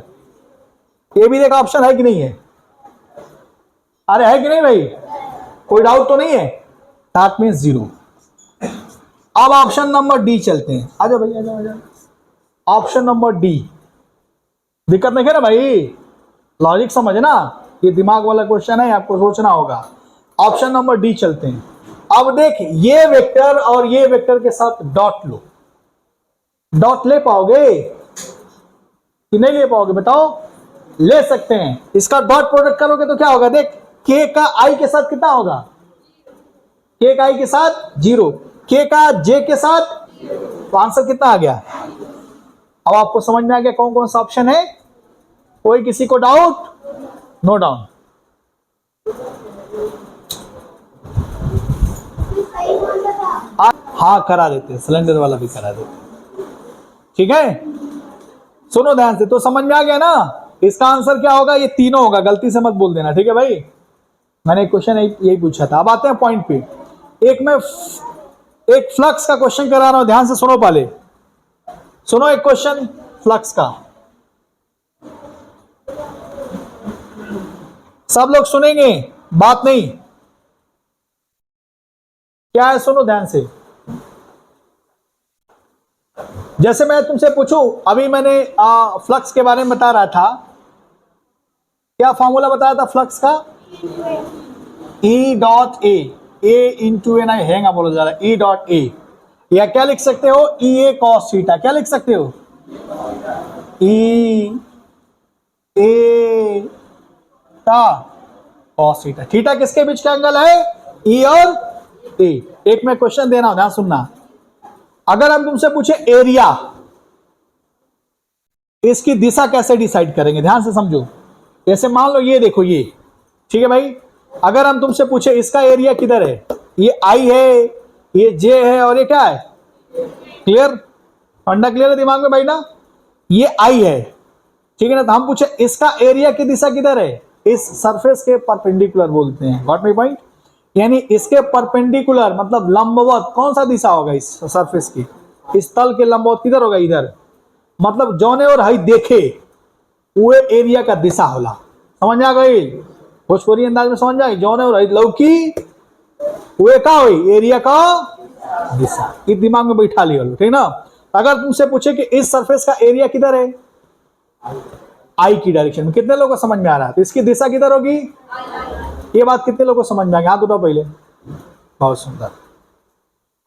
ये भी देख ऑप्शन है कि नहीं है, अरे है कि नहीं भाई, कोई डाउट तो नहीं है, दैट मीन्स 0। अब ऑप्शन नंबर डी चलते हैं, आ जाओ भाई आ जाओ आ जाओ। ऑप्शन नंबर डी, दिक्कत नहीं है ना भाई, लॉजिक समझना, ये दिमाग वाला क्वेश्चन है, आपको सोचना होगा। ऑप्शन नंबर डी चलते हैं। अब देख ये वेक्टर और ये वेक्टर के साथ डॉट लो, डॉट ले पाओगे कि नहीं ले पाओगे बताओ, ले सकते हैं। इसका डॉट प्रोडक्ट करोगे तो क्या होगा, देख के का आई के साथ कितना होगा, के का आई के साथ 0, के का जे के साथ, तो आंसर कितना आ गया। अब आपको समझ में आ गया कौन कौन सा ऑप्शन है, कोई किसी को डाउट, नो डाउन। हाँ करा देते, सिलेंडर वाला भी करा देते, ठीक है। सुनो ध्यान से, तो समझ में आ गया ना, इसका आंसर क्या होगा, ये तीनों होगा, गलती से मत बोल देना, ठीक है भाई। मैंने एक क्वेश्चन यही पूछा था। अब आते हैं पॉइंट पे। एक फ्लक्स का क्वेश्चन करा रहा हूं, ध्यान से सुनो, पहले सुनो एक क्वेश्चन फ्लक्स का, सब लोग सुनेंगे, बात नहीं, क्या है सुनो ध्यान से। जैसे मैं तुमसे पूछूं, अभी मैंने फ्लक्स के बारे में बता रहा था, क्या फॉर्मूला बताया था फ्लक्स का, E dot A into N, आई हैंगा बोला जा रहा है, ई डॉट ए, या क्या लिख सकते हो, ई ए कॉस थीटा, क्या लिख सकते हो, ई ए का कॉस थीटा। थीटा किसके बीच का एंगल है, ई और ए। एक मैं क्वेश्चन दे रहा हूं, ध्यान सुनना। अगर हम तुमसे पूछे एरिया, इसकी दिशा कैसे डिसाइड करेंगे, ध्यान से समझो। जैसे मान लो ये देखो ये, ठीक है भाई, अगर हम तुमसे पूछे इसका एरिया किधर है, ये आई है, ये जे है, और ये क्या है, क्लियर, फंडा क्लियर है दिमाग में भाई ना, ये आई है, ठीक है ना। तो हम पूछे इसका एरिया की दिशा किधर है, इस सरफेस के परपेंडिकुलर बोलते हैं, गॉट माय पॉइंट, यानी इसके परपेंडिकुलर मतलब लंबवत कौन सा दिशा होगा इस सरफेस की, इस तल के लंबवत किधर होगा, इधर, मतलब जौने और हाई देखे वो एरिया का दिशा होला, समझ आ गई, भोजपुरी अंदाज में समझ आई, जौने और हाई लौकी वो का हुई एरिया का दिशा, इस दिमाग में बैठा लियो, ठीक ना। अगर तुमसे पूछे कि इस सरफेस का एरिया किधर है, आई की डायरेक्शन में, कितने लोगों को समझ में आ रहा है, तो इसकी दिशा किधर होगी, ये बात कितने लोगों को समझ में आ गया, हाथ उठाओ पहले, बहुत सुंदर।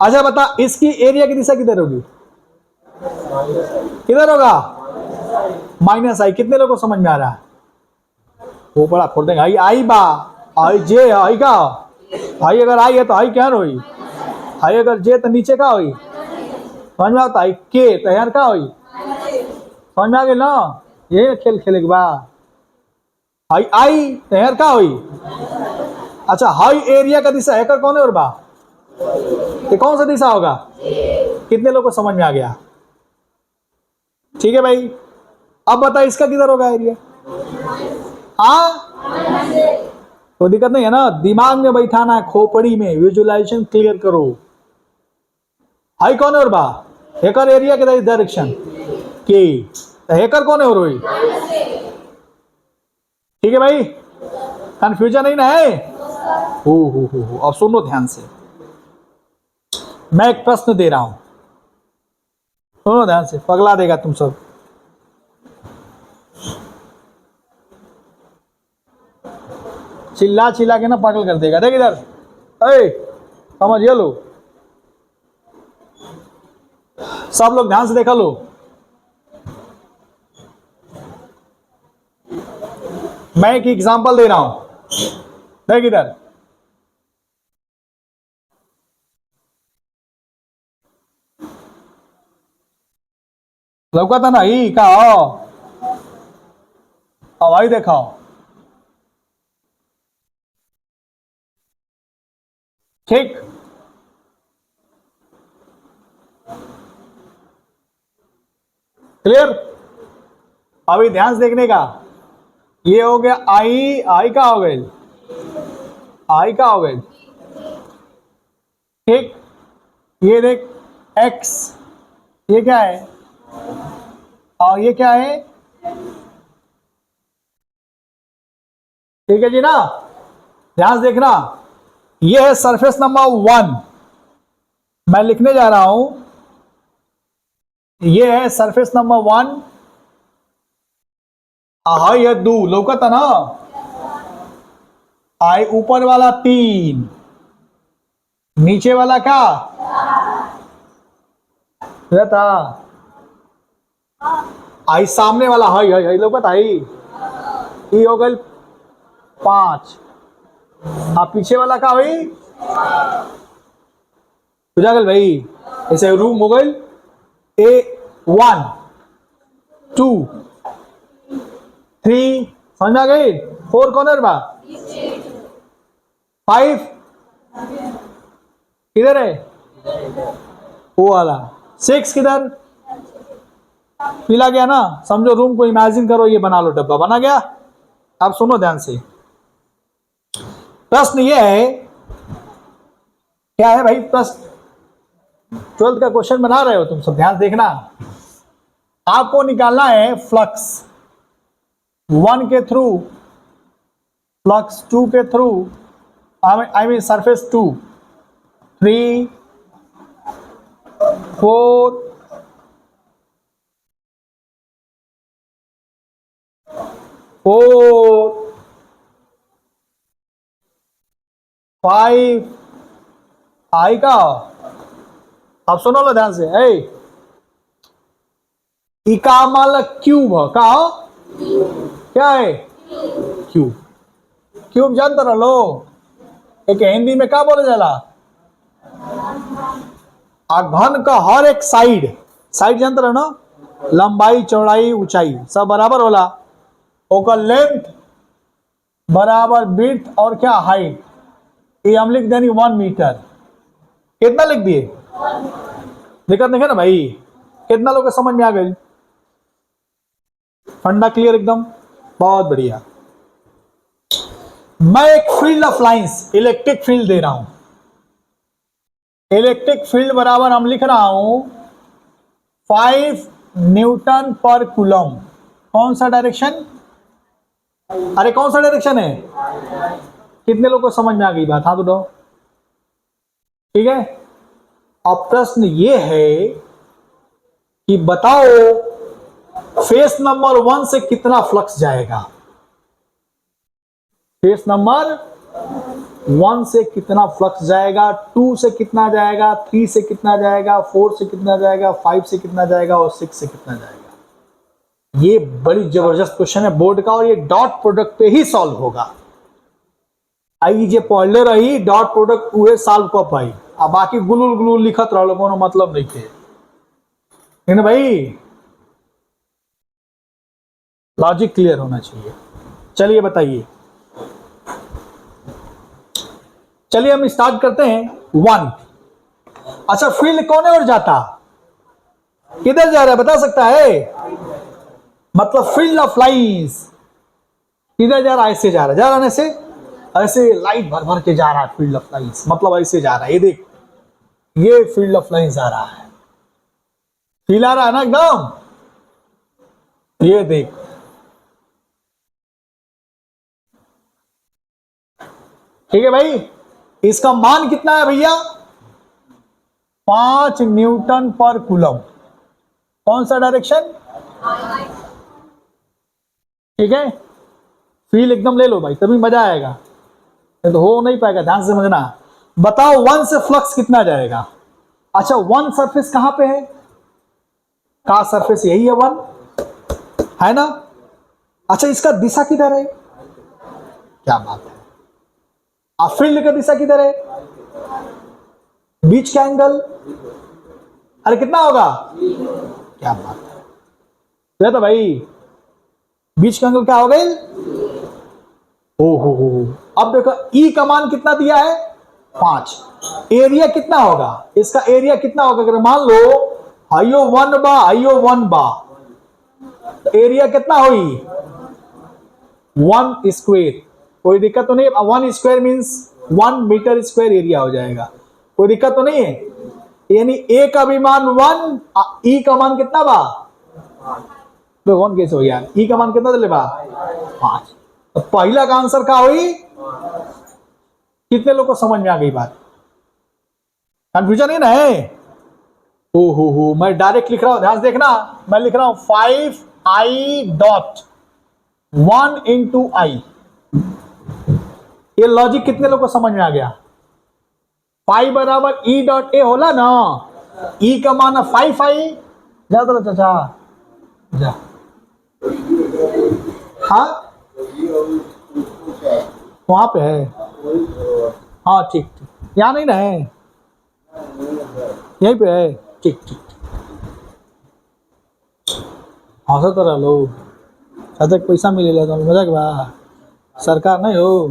अच्छा बता, इसकी एरिया की दिशा किधर होगी, किधर होगा, माइनस आई, कितने लोगों को समझ में आ रहा है, वो बड़ा खोल देंगे, आई आई बा, आई जे, आई का, आई अगर आई है तो आई क्या हुई, आई अगर जे तो नीचे का हुई, समझ में आता, आई के तो यार का हुई, समझ में आ गई ना, ये खेल खेले के बाद हाई आई तैयार का हुई। अच्छा हाई एरिया का दिशा हैकर कौन है, और बा ये कौन सा दिशा होगा, कितने लोगों को समझ में आ गया, ठीक है भाई। अब बता इसका किधर होगा एरिया, हाँ तो दिक्कत नहीं है ना, दिमाग में बैठाना है, खोपड़ी में विजुअलाइजेशन क्लियर करो। हाई कौन है, और बा हैकर एरिया के डायरेक्शन के, हैकर कौन है, और वही, ठीक है भाई, कंफ्यूजन नहीं ना है, हो। अब सुनो ध्यान से, मैं एक प्रश्न दे रहा हूं, सुनो ध्यान से, पगला देगा तुम सब। चिल्ला चिल्ला के ना पागल कर देगा, देख इधर, समझ लो, सब लोग ध्यान से देखा लो। मैं एक एग्जांपल दे रहा हूं, देख इधर, लौका था ना ही का, भाई देखाओ, ठीक, क्लियर? अभी ध्यान से देखने का, ये हो गया आई, आई का हो गई, आई का हो गई, ठीक। ये देख एक्स, ये क्या है और ये क्या है, ठीक है जी ना। ध्यान से देखना, ये है सरफेस नंबर 1, मैं लिखने जा रहा हूं, ये है सरफेस नंबर 1, आई है 2, लौकता ना, आई ऊपर वाला 3, नीचे वाला क्या था, आई सामने वाला हाई, हाई लौकत आई, ये हो गई 5, आप पीछे वाला क्या हुई, बुझा भाई। ऐसे रूम हो गई A1 2 3, समझ में आ गई, 4 कॉर्नर बा, 5 किधर है, वो वाला, 6 किधर, पिला गया ना। समझो रूम को इमेजिन करो, ये बना लो, डब्बा बना गया। अब सुनो ध्यान से, प्रश्न ये है, क्या है भाई प्रश्न, 12th का क्वेश्चन बना रहे हो तुम सब, ध्यान देखना। आपको निकालना है फ्लक्स 1 के थ्रू, फ्लक्स 2 के थ्रू, आई मीन सरफेस 2, 3 4 5, आई का। अब सुनो लो ध्यान से, इकामल क्यूब का, क्या है क्यूब, क्यूब जानते रह लो, एक हिंदी में क्या बोले जाला, घन का हर एक साइड, साइड जानते रहो ना, लंबाई चौड़ाई ऊंचाई सब बराबर होला, ओकर लेंथ बराबर विड्थ और क्या हाइट, ये हम लिख देनी 1 मीटर। कितना लिख दिए, दिक्कत नहीं है ना भाई, कितना लोग समझ में आ गई, फंडा क्लियर एकदम, बहुत बढ़िया। मैं एक field of lines, electric field दे रहा हूं, इलेक्ट्रिक फील्ड बराबर हम लिख रहा हूं 5 न्यूटन पर कूलम। कौन सा डायरेक्शन, अरे कौन सा डायरेक्शन है, कितने लोगों को समझ में आ गई बात, हाँ तो दो, ठीक है। अब प्रश्न ये है कि बताओ फेस नंबर 1 से कितना फ्लक्स जाएगा, फेस नंबर 1 से कितना फ्लक्स जाएगा, 2 से कितना जाएगा, 3 से कितना जाएगा, 4 से कितना जाएगा, 5 से कितना जाएगा और 6 से कितना जाएगा। ये बड़ी जबरदस्त क्वेश्चन है बोर्ड का, और ये डॉट प्रोडक्ट पे ही सॉल्व होगा। आई जे पढ़ले रही डॉट प्रोडक्ट उहे सॉल्व कर पाई, आ बाकी गुलुल गुलुल लिखत रहो, कोनो मतलब नहीं थे, है ना भाई, लॉजिक क्लियर होना चाहिए। चलिए बताइए, चलिए हम स्टार्ट करते हैं 1। अच्छा फील्ड कौन और जाता, किधर जा रहा है बता सकता है, मतलब फील्ड ऑफ लाइंस किधर जा रहा है, ऐसे जा रहा है, जा रहा है ऐसे, ऐसे लाइट भर भर के जा रहा है, फील्ड ऑफ लाइंस मतलब ऐसे जा रहा है, ये देख, ये फील्ड ऑफ लाइंस आ रहा है, फील आ रहा है ना एकदम, ये देख, ठीक है भाई। इसका मान कितना है भैया, 5 न्यूटन पर कूलम। कौन सा डायरेक्शन, ठीक है, फील एकदम ले लो भाई, तभी मजा आएगा, नहीं तो हो नहीं पाएगा, ध्यान से समझना। बताओ 1 से फ्लक्स कितना जाएगा। अच्छा 1 सरफेस कहां पे है, का सरफेस यही है 1, है ना। अच्छा इसका दिशा किधर है, क्या बात है, आप फील्ड का दिशा किधर है, बीच का एंगल, अरे कितना होगा, क्या बात है, तो भाई बीच का एंगल क्या हो गई, हो। अब देखो ई का मान कितना दिया है 5, एरिया कितना होगा, इसका एरिया कितना होगा, अगर मान लो हाइयो 1 बा, हाइयो 1 बा, एरिया कितना हुई 1 स्क्वायर, कोई दिक्कत तो नहीं है। 1 square means 1 metre square area हो जाएगा, कोई दिक्कत तो नहीं है। यानी ए का भी मान 1, ई का मान कितना बा, तो 1 कैसे हो गया, ई का मान कितना चले बा 5। तो पहला का आंसर क्या हुई, कितने लोग को समझ में आ गई बात, कंफ्यूजन है ना है। हो मैं डायरेक्ट लिख रहा हूं, ध्यान से देखना, मैं लिख रहा हूं 5i डॉट 1 इंटू आई। ये लॉजिक कितने लोग को समझ में आ गया। 5 बराबर ई डॉट ए होला ना, ई का मान 5i, जा तो चाचा जा, हाँ वहां पे है, हाँ ठीक ठीक, यहाँ नहीं ना है, यहीं पे है, ठीक ठीक। हंसत रह लो, तक पैसा मिलेगा तो मजा के बा, सरकार नहीं हो,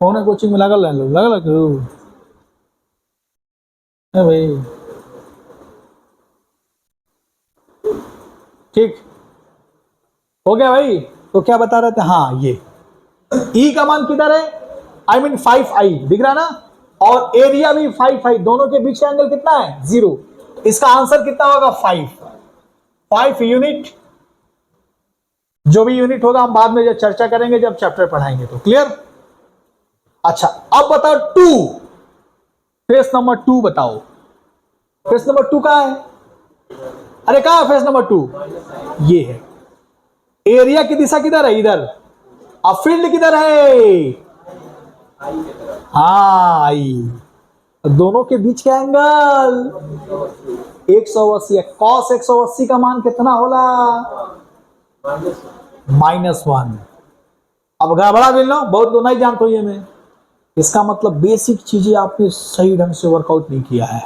होने कोचिंग में लगल रह लो, लगल क्यों भाई, ठीक हो गया भाई। तो क्या बता रहे थे, हाँ ये ई का मान किधर है, आई मीन 5i दिख रहा ना, और एरिया भी 5i, दोनों के बीच का एंगल कितना है 0, इसका आंसर कितना होगा 5 यूनिट। जो भी यूनिट होगा हम बाद में जब चर्चा करेंगे, जब चैप्टर पढ़ाएंगे तो, क्लियर। अच्छा अब बताओ 2, फेस नंबर 2 बताओ, फेस नंबर 2 कहां है, अरे कहां है फेस नंबर 2, ये है। एरिया की दिशा किधर है, इधर, अब फील्ड किधर है, हाँ आई, दोनों के बीच का एंगल 180 है, कॉस 180 का मान कितना होला -1। अब गड़बड़ा भी लो, बहुत लोग नहीं जानते ये में, इसका मतलब बेसिक चीजें आपने सही ढंग से वर्कआउट नहीं किया है।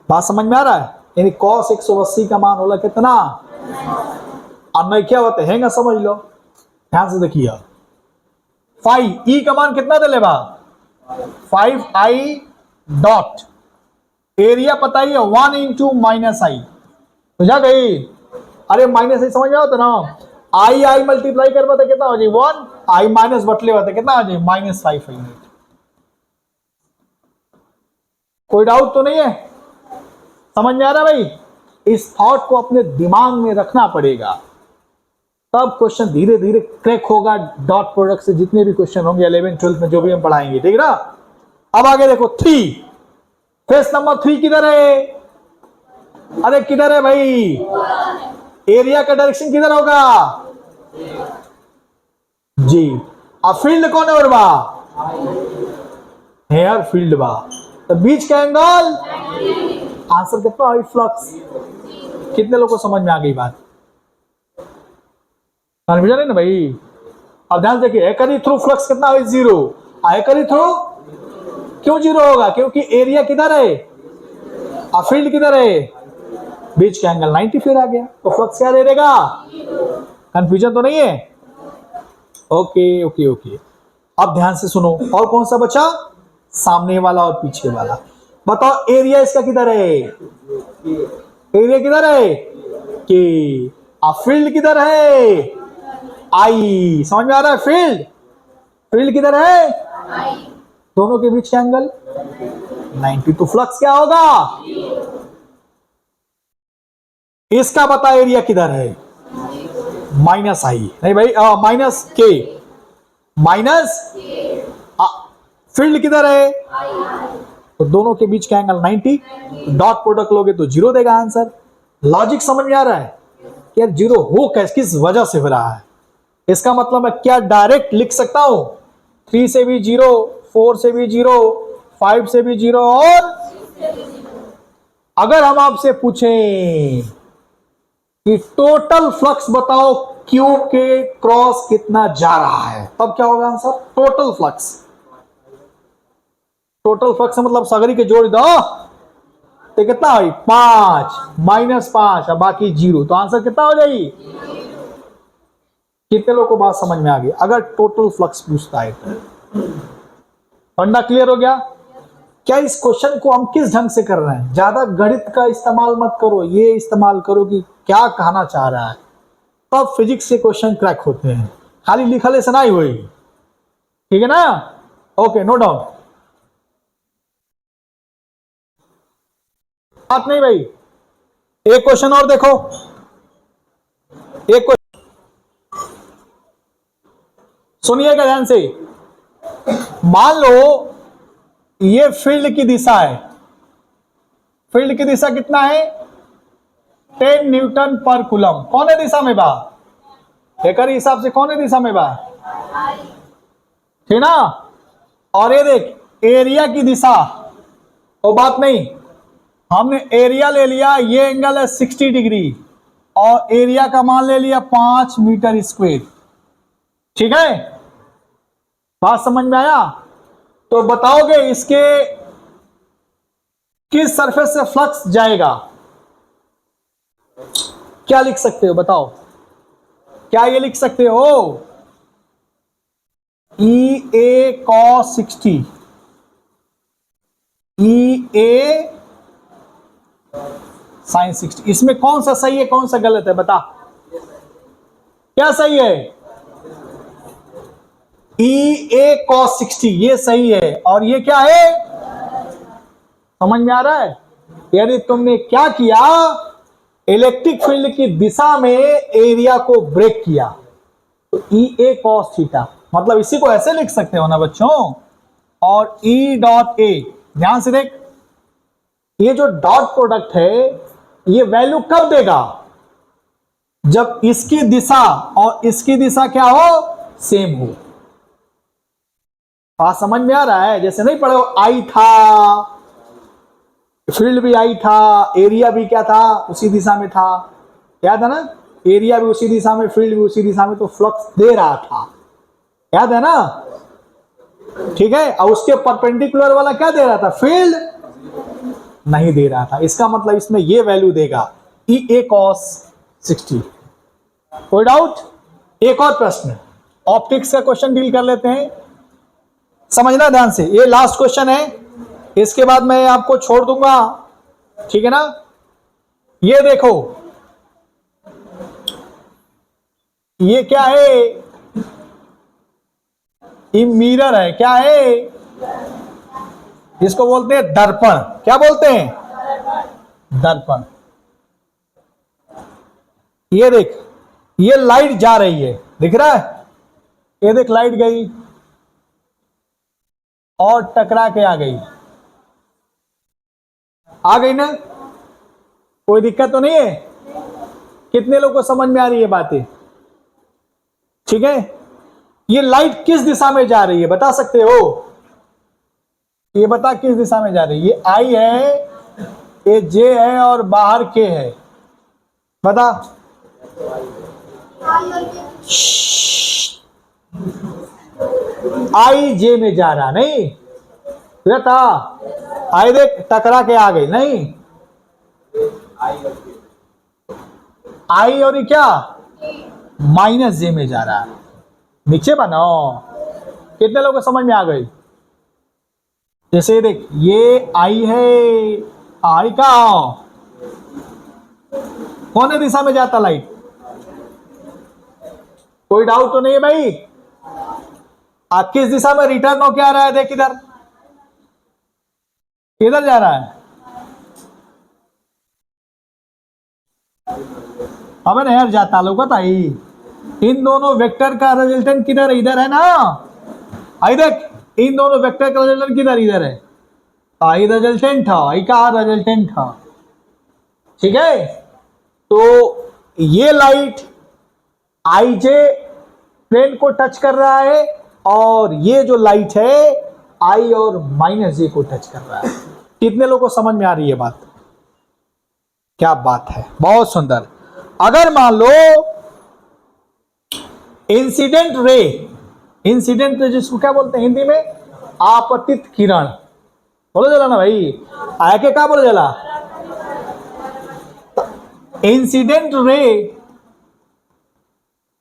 बात समझ में आ रहा है, यानी कॉस 180 का मान होला कितना, और नहीं क्या होता है, समझ लो, ध्यान से देखिए। 5 ई का मान कितना दे लेबा 5i डॉट, एरिया पता ही है 1 इंटू -i, बुझा गई। अरे माइनस आई समझ में आता ना, आई मल्टीप्लाई कर पाते कितना हो जाए 1, आई माइनस बटले होते कितना हो जाए -5 यूनिट। कोई डाउट तो नहीं है, समझ में आ रहा भाई। इस थॉट को अपने दिमाग में रखना पड़ेगा, तब क्वेश्चन धीरे धीरे क्रैक होगा। डॉट प्रोडक्ट से जितने भी क्वेश्चन होंगे 11th 12th में जो भी हम पढ़ाएंगे, ठीक है ना। अब आगे देखो 3, फेस नंबर 3 किधर है, अरे किधर है भाई, एरिया का डायरेक्शन किधर होगा जी, अब फील्ड कौन है और बा, हेयर फील्ड बा, तो बीच का एंगल, आंसर कितना है फ्लक्स। कितने लोगों को समझ में आ गई बात, कन्फ्यूजन है ना भाई। अब ध्यान देखिए, एकरी थ्रू फ्लक्स कितना है 0, एकरी थ्रू क्यों 0 होगा, क्योंकि एरिया किधर है और फील्ड किधर है, बीच का एंगल 90 फिर आ गया, तो फ्लक्स क्या दे देगा, कंफ्यूजन तो नहीं है। ओके ओके ओके, अब ध्यान से सुनो, और कौन सा बचा, सामने वाला और पीछे वाला। बताओ एरिया इसका किधर है, एरिया किधर है के, और फील्ड किधर है आई, समझ में आ रहा है, फील्ड किधर है आई, दोनों के बीच का एंगल 90, तो फ्लक्स क्या होगा, इसका बता एरिया किधर है -i, नहीं भाई -k, फील्ड किधर है, तो दोनों के बीच का एंगल 90, डॉट प्रोडक्ट लोगे तो 0 देगा आंसर। लॉजिक समझ में आ रहा है कि यार 0 हो कैसे, किस वजह से हो रहा है। इसका मतलब मैं क्या डायरेक्ट लिख सकता हूं, 3 से भी 0, 4 से भी 0, 5 से भी 0, और अगर हम आपसे पूछें कि टोटल फ्लक्स बताओ क्यू के क्रॉस कितना जा रहा है, तब क्या होगा answer, total flux. Total flux मतलब सगरी के जोड़ दो तो कितना है 5 -5 और बाकी 0, तो आंसर कितना हो जाएगी। कितने लोगों को बात समझ में आ गई, अगर टोटल फ्लक्स पूछता है तो। फंडा क्लियर हो गया। क्या इस क्वेश्चन को हम किस ढंग से कर रहे हैं, ज्यादा गणित का इस्तेमाल मत करो, ये इस्तेमाल करो कि क्या कहना चाह रहा है। तब फिजिक्स के क्वेश्चन क्रैक होते हैं, खाली लिखल से नहीं हुई, ठीक है ना। ओके, नो डाउट, बात नहीं भाई। एक क्वेश्चन और देखो, एक क्वेश्चन सुनिएगा ध्यान से। मान लो ये फील्ड की दिशा है, फील्ड की दिशा कितना है 10 न्यूटन पर कूलम। कौन है दिशा में बा, एकर हिसाब से कौन है दिशा में बा, ठीक ना। और ये देख एरिया की दिशा, वो बात नहीं, हमने एरिया ले लिया, ये एंगल है 60 डिग्री और एरिया का मान ले लिया 5 मीटर स्क्वायर, ठीक है। बात समझ में आया। तो बताओगे इसके किस सरफेस से फ्लक्स जाएगा, क्या लिख सकते हो बताओ, क्या ये लिख सकते हो ई ए cos 60, ई ए sin 60, इसमें कौन सा सही है कौन सा गलत है बता, क्या सही है, ई ए cos 60 ये सही है, और ये क्या है, समझ में आ रहा है। यानी तुमने क्या किया, इलेक्ट्रिक फील्ड की दिशा में एरिया को ब्रेक किया, तो ई ए cos थीटा, मतलब इसी को ऐसे लिख सकते हो ना बच्चों। और ई डॉट ए, ध्यान से देख, ये जो डॉट प्रोडक्ट है ये वैल्यू कब देगा, जब इसकी दिशा और इसकी दिशा क्या हो, सेम हो। बात समझ में आ रहा है। जैसे नहीं पढ़ो, आई था, फील्ड भी आई था, एरिया भी क्या था उसी दिशा में था, याद है ना, एरिया भी उसी दिशा में, फील्ड भी उसी दिशा में, तो फ्लक्स दे रहा था, याद है ना, ठीक है। और उसके परपेंडिकुलर वाला क्या दे रहा था, फील्ड नहीं दे रहा था। इसका मतलब इसमें ये वैल्यू देगा ई ए cos 60। कोई डाउट। एक और प्रश्न, ऑप्टिक्स का क्वेश्चन डील कर लेते हैं, समझना ध्यान से, ये लास्ट क्वेश्चन है, इसके बाद मैं आपको छोड़ दूंगा, ठीक है ना। ये देखो, ये क्या है, ये मिरर है, क्या है, इसको बोलते हैं दर्पण, क्या बोलते हैं, दर्पण। ये देख, ये लाइट जा रही है, दिख रहा है, ये देख लाइट गई और टकरा के आ गई ना, कोई दिक्कत तो नहीं है, कितने लोगों को समझ में आ रही है बातें, ठीक है। ये लाइट किस दिशा में जा रही है बता सकते हो, ये बता किस दिशा में जा रही है, ये आई है, ये जे है और बाहर के है, बता, आई जे में जा रहा, नहीं था, आई देख टकरा के आ गई, नहीं आई और ये क्या माइनस जे में जा रहा है, नीचे बनाओ, कितने लोगों को समझ में आ गई। जैसे देख, ये आई है, आई का कौन दिशा में जाता लाइट, कोई डाउट तो नहीं है भाई। आप किस दिशा में रिटर्न हो क्या रहा है, देख इधर, किधर जा रहा है, अबे नहीं यार, जाता लोग आई, इन दोनों वेक्टर का रिजल्टेंट किधर, इधर है ना, आई देख, इन दोनों वेक्टर का रिजल्टेंट किधर, इधर है, आई रिजल्टेंट था, आई का रिजल्टेंट था, ठीक है। तो ये लाइट आई जे प्लेन को टच कर रहा है, और ये जो लाइट है आई और माइनस जे को टच कर रहा है। कितने लोगों को समझ में आ रही है बात, क्या बात है, बहुत सुंदर। अगर मान लो इंसिडेंट रे, इंसिडेंट रे जिसको क्या बोलते हैं हिंदी में, आपतित किरण, बोलो जला ना भाई, आया के क्या बोलो जला,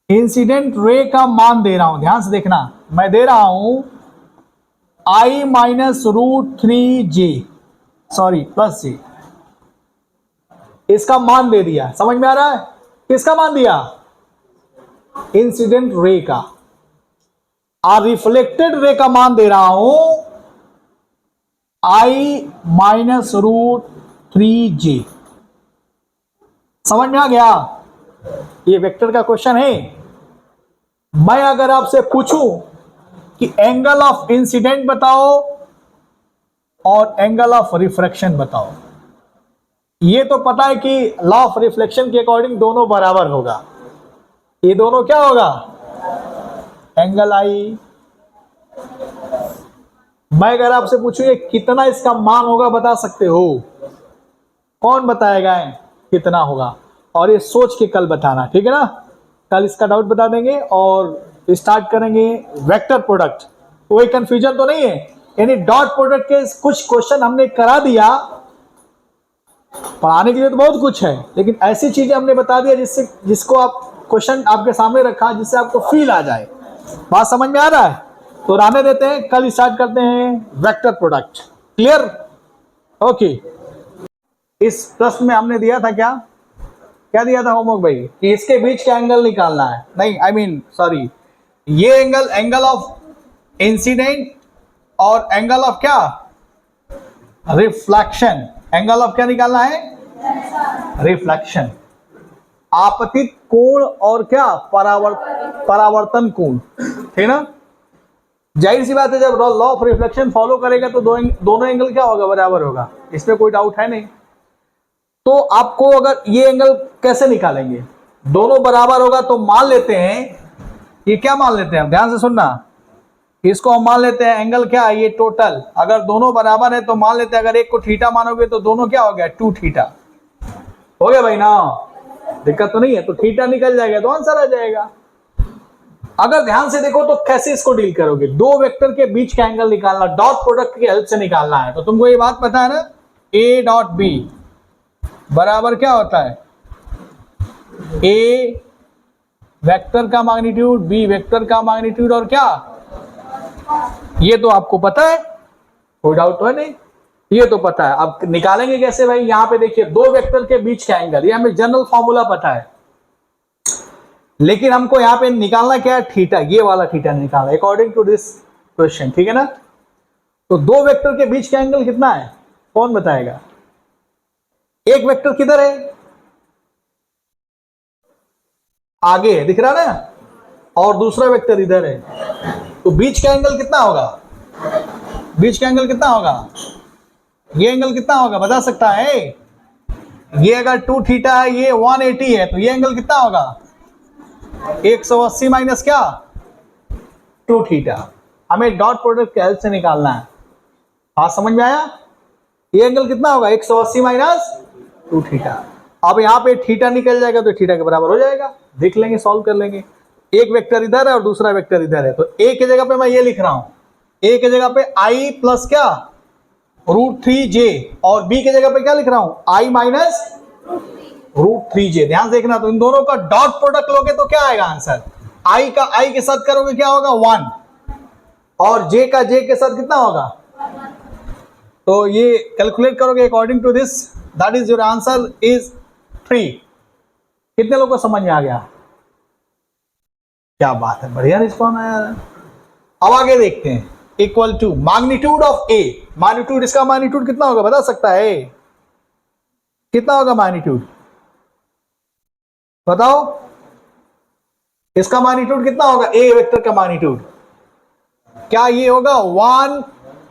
इंसिडेंट रे का मान दे रहा हूं, ध्यान से देखना, मैं दे रहा हूं आई माइनस √3 जे, सॉरी प्लस जे, इसका मान दे दिया, समझ में आ रहा है? किसका मान दिया? इंसिडेंट रे का। और रिफ्लेक्टेड रे का मान दे रहा हूं I माइनस रूट 3J। समझ में आ गया? ये वेक्टर का क्वेश्चन है। मैं अगर आपसे पूछूं कि एंगल ऑफ इंसिडेंट बताओ और एंगल ऑफ रिफ्रैक्शन बताओ, ये तो पता है कि लॉ ऑफ रिफ्लेक्शन के अकॉर्डिंग दोनों बराबर होगा। ये दोनों क्या होगा? एंगल आई। मैं अगर आपसे पूछूं ये कितना इसका मान होगा बता सकते हो? कौन बताएगा कितना होगा? और ये सोच के कल बताना, ठीक है ना? कल इसका डाउट बता देंगे और स्टार्ट करेंगे वेक्टर प्रोडक्ट। कोई कंफ्यूजन तो नहीं है? यानी डॉट प्रोडक्ट के कुछ क्वेश्चन हमने करा दिया, पढ़ाने के लिए तो बहुत कुछ है, लेकिन ऐसी चीजें हमने बता दिया जिसको आप क्वेश्चन आपके सामने रखा जिससे आपको फील आ जाए। बात समझ में आ रहा है? तो रहने देते हैं, कल स्टार्ट करते हैं वेक्टर प्रोडक्ट। क्लियर? ओके। इस प्रश्न में हमने दिया था क्या दिया था होमवर्क भाई? कि इसके बीच का एंगल निकालना है। नहीं, आई मीन सॉरी, ये एंगल ऑफ इंसिडेंट और एंगल ऑफ क्या? रिफ्लेक्शन। एंगल ऑफ क्या निकालना है? रिफ्लेक्शन। आपतित कोण और क्या? परावर्तन कोण, ठीक ना? जाहिर सी बात है, जब लॉ ऑफ रिफ्लेक्शन फॉलो करेगा तो दोनों एंगल क्या होगा? बराबर होगा। इसमें कोई डाउट है नहीं। तो आपको अगर ये एंगल कैसे निकालेंगे? दोनों बराबर होगा तो मान लेते हैं, ये क्या मान लेते हैं? ध्यान से सुनना, इसको हम मान लेते हैं एंगल क्या है? ये टोटल। अगर दोनों बराबर है तो मान लेते हैं, अगर एक को थीटा मानोगे तो दोनों क्या हो गया? 2 थीटा हो गया भाई ना? दिक्कत तो नहीं है? तो थीटा निकल जाएगा तो आंसर आ जाएगा। अगर ध्यान से देखो तो कैसे इसको डील करोगे? दो वेक्टर के बीच का एंगल निकालना, डॉट प्रोडक्ट की हेल्प से निकालना है। तो तुमको ये बात पता है ना, ए डॉट बी बराबर क्या होता है? ए वेक्टर का मैग्नीट्यूड, बी वेक्टर का मैग्नीट्यूड, और क्या? ये तो आपको पता है, कोई डाउट तो है नहीं? ये तो पता है। अब निकालेंगे कैसे भाई? यहां पे देखिए, दो वेक्टर के बीच का एंगल, ये हमें जनरल फॉर्मूला पता है, लेकिन हमको यहां पे निकालना क्या है? थीटा। ये वाला थीटा निकालना अकॉर्डिंग टू दिस क्वेश्चन, ठीक है ना? तो दो वेक्टर के बीच का एंगल कितना है? कौन बताएगा? एक वेक्टर किधर है? आगे है, दिख रहा ना? और दूसरा वेक्टर इधर है, तो बीच का एंगल कितना होगा? बीच का एंगल कितना होगा? ये एंगल कितना होगा बता सकता है? ये अगर 2 थीटा है, ये 180 है, तो ये एंगल कितना होगा? 180 माइनस क्या? 2 थीटा। हमें डॉट प्रोडक्ट के हेल्प से निकालना है। हाँ, समझ में आया? ये एंगल कितना होगा? 180 माइनस 2 थीटा। अब यहाँ पे थीटा निकल जाएगा तो थीटा के बराबर हो जाएगा। देख लेंगे, सॉल्व कर लेंगे। एक वेक्टर इधर है और दूसरा वेक्टर इधर है, तो ए की जगह पे मैं ये लिख रहा हूं, ए की जगह पे आई प्लस क्या? √3j, और बी की जगह पे क्या लिख रहा हूं? आई माइनस √3j। ध्यान देखना, तो इन दोनों का डॉट प्रोडक्ट लोगे तो क्या आएगा आंसर? आई का आई के साथ करोगे क्या होगा? 1, और जे का जे के साथ कितना होगा? तो ये कैलकुलेट करोगे according to this, that is your answer is 3। कितने लोगों को समझ में आ गया? क्या बात है, बढ़िया रिस्पॉन्स आया। अब आगे देखते हैं। Equal to magnitude of A. Magnitude, इसका मैग्नीट्यूड कितना होगा बता सकता है? कितना होगा मैग्नीट्यूड? बताओ, इसका मैग्नीट्यूड कितना होगा? ए वेक्टर का मैग्नीट्यूड क्या ये होगा? 1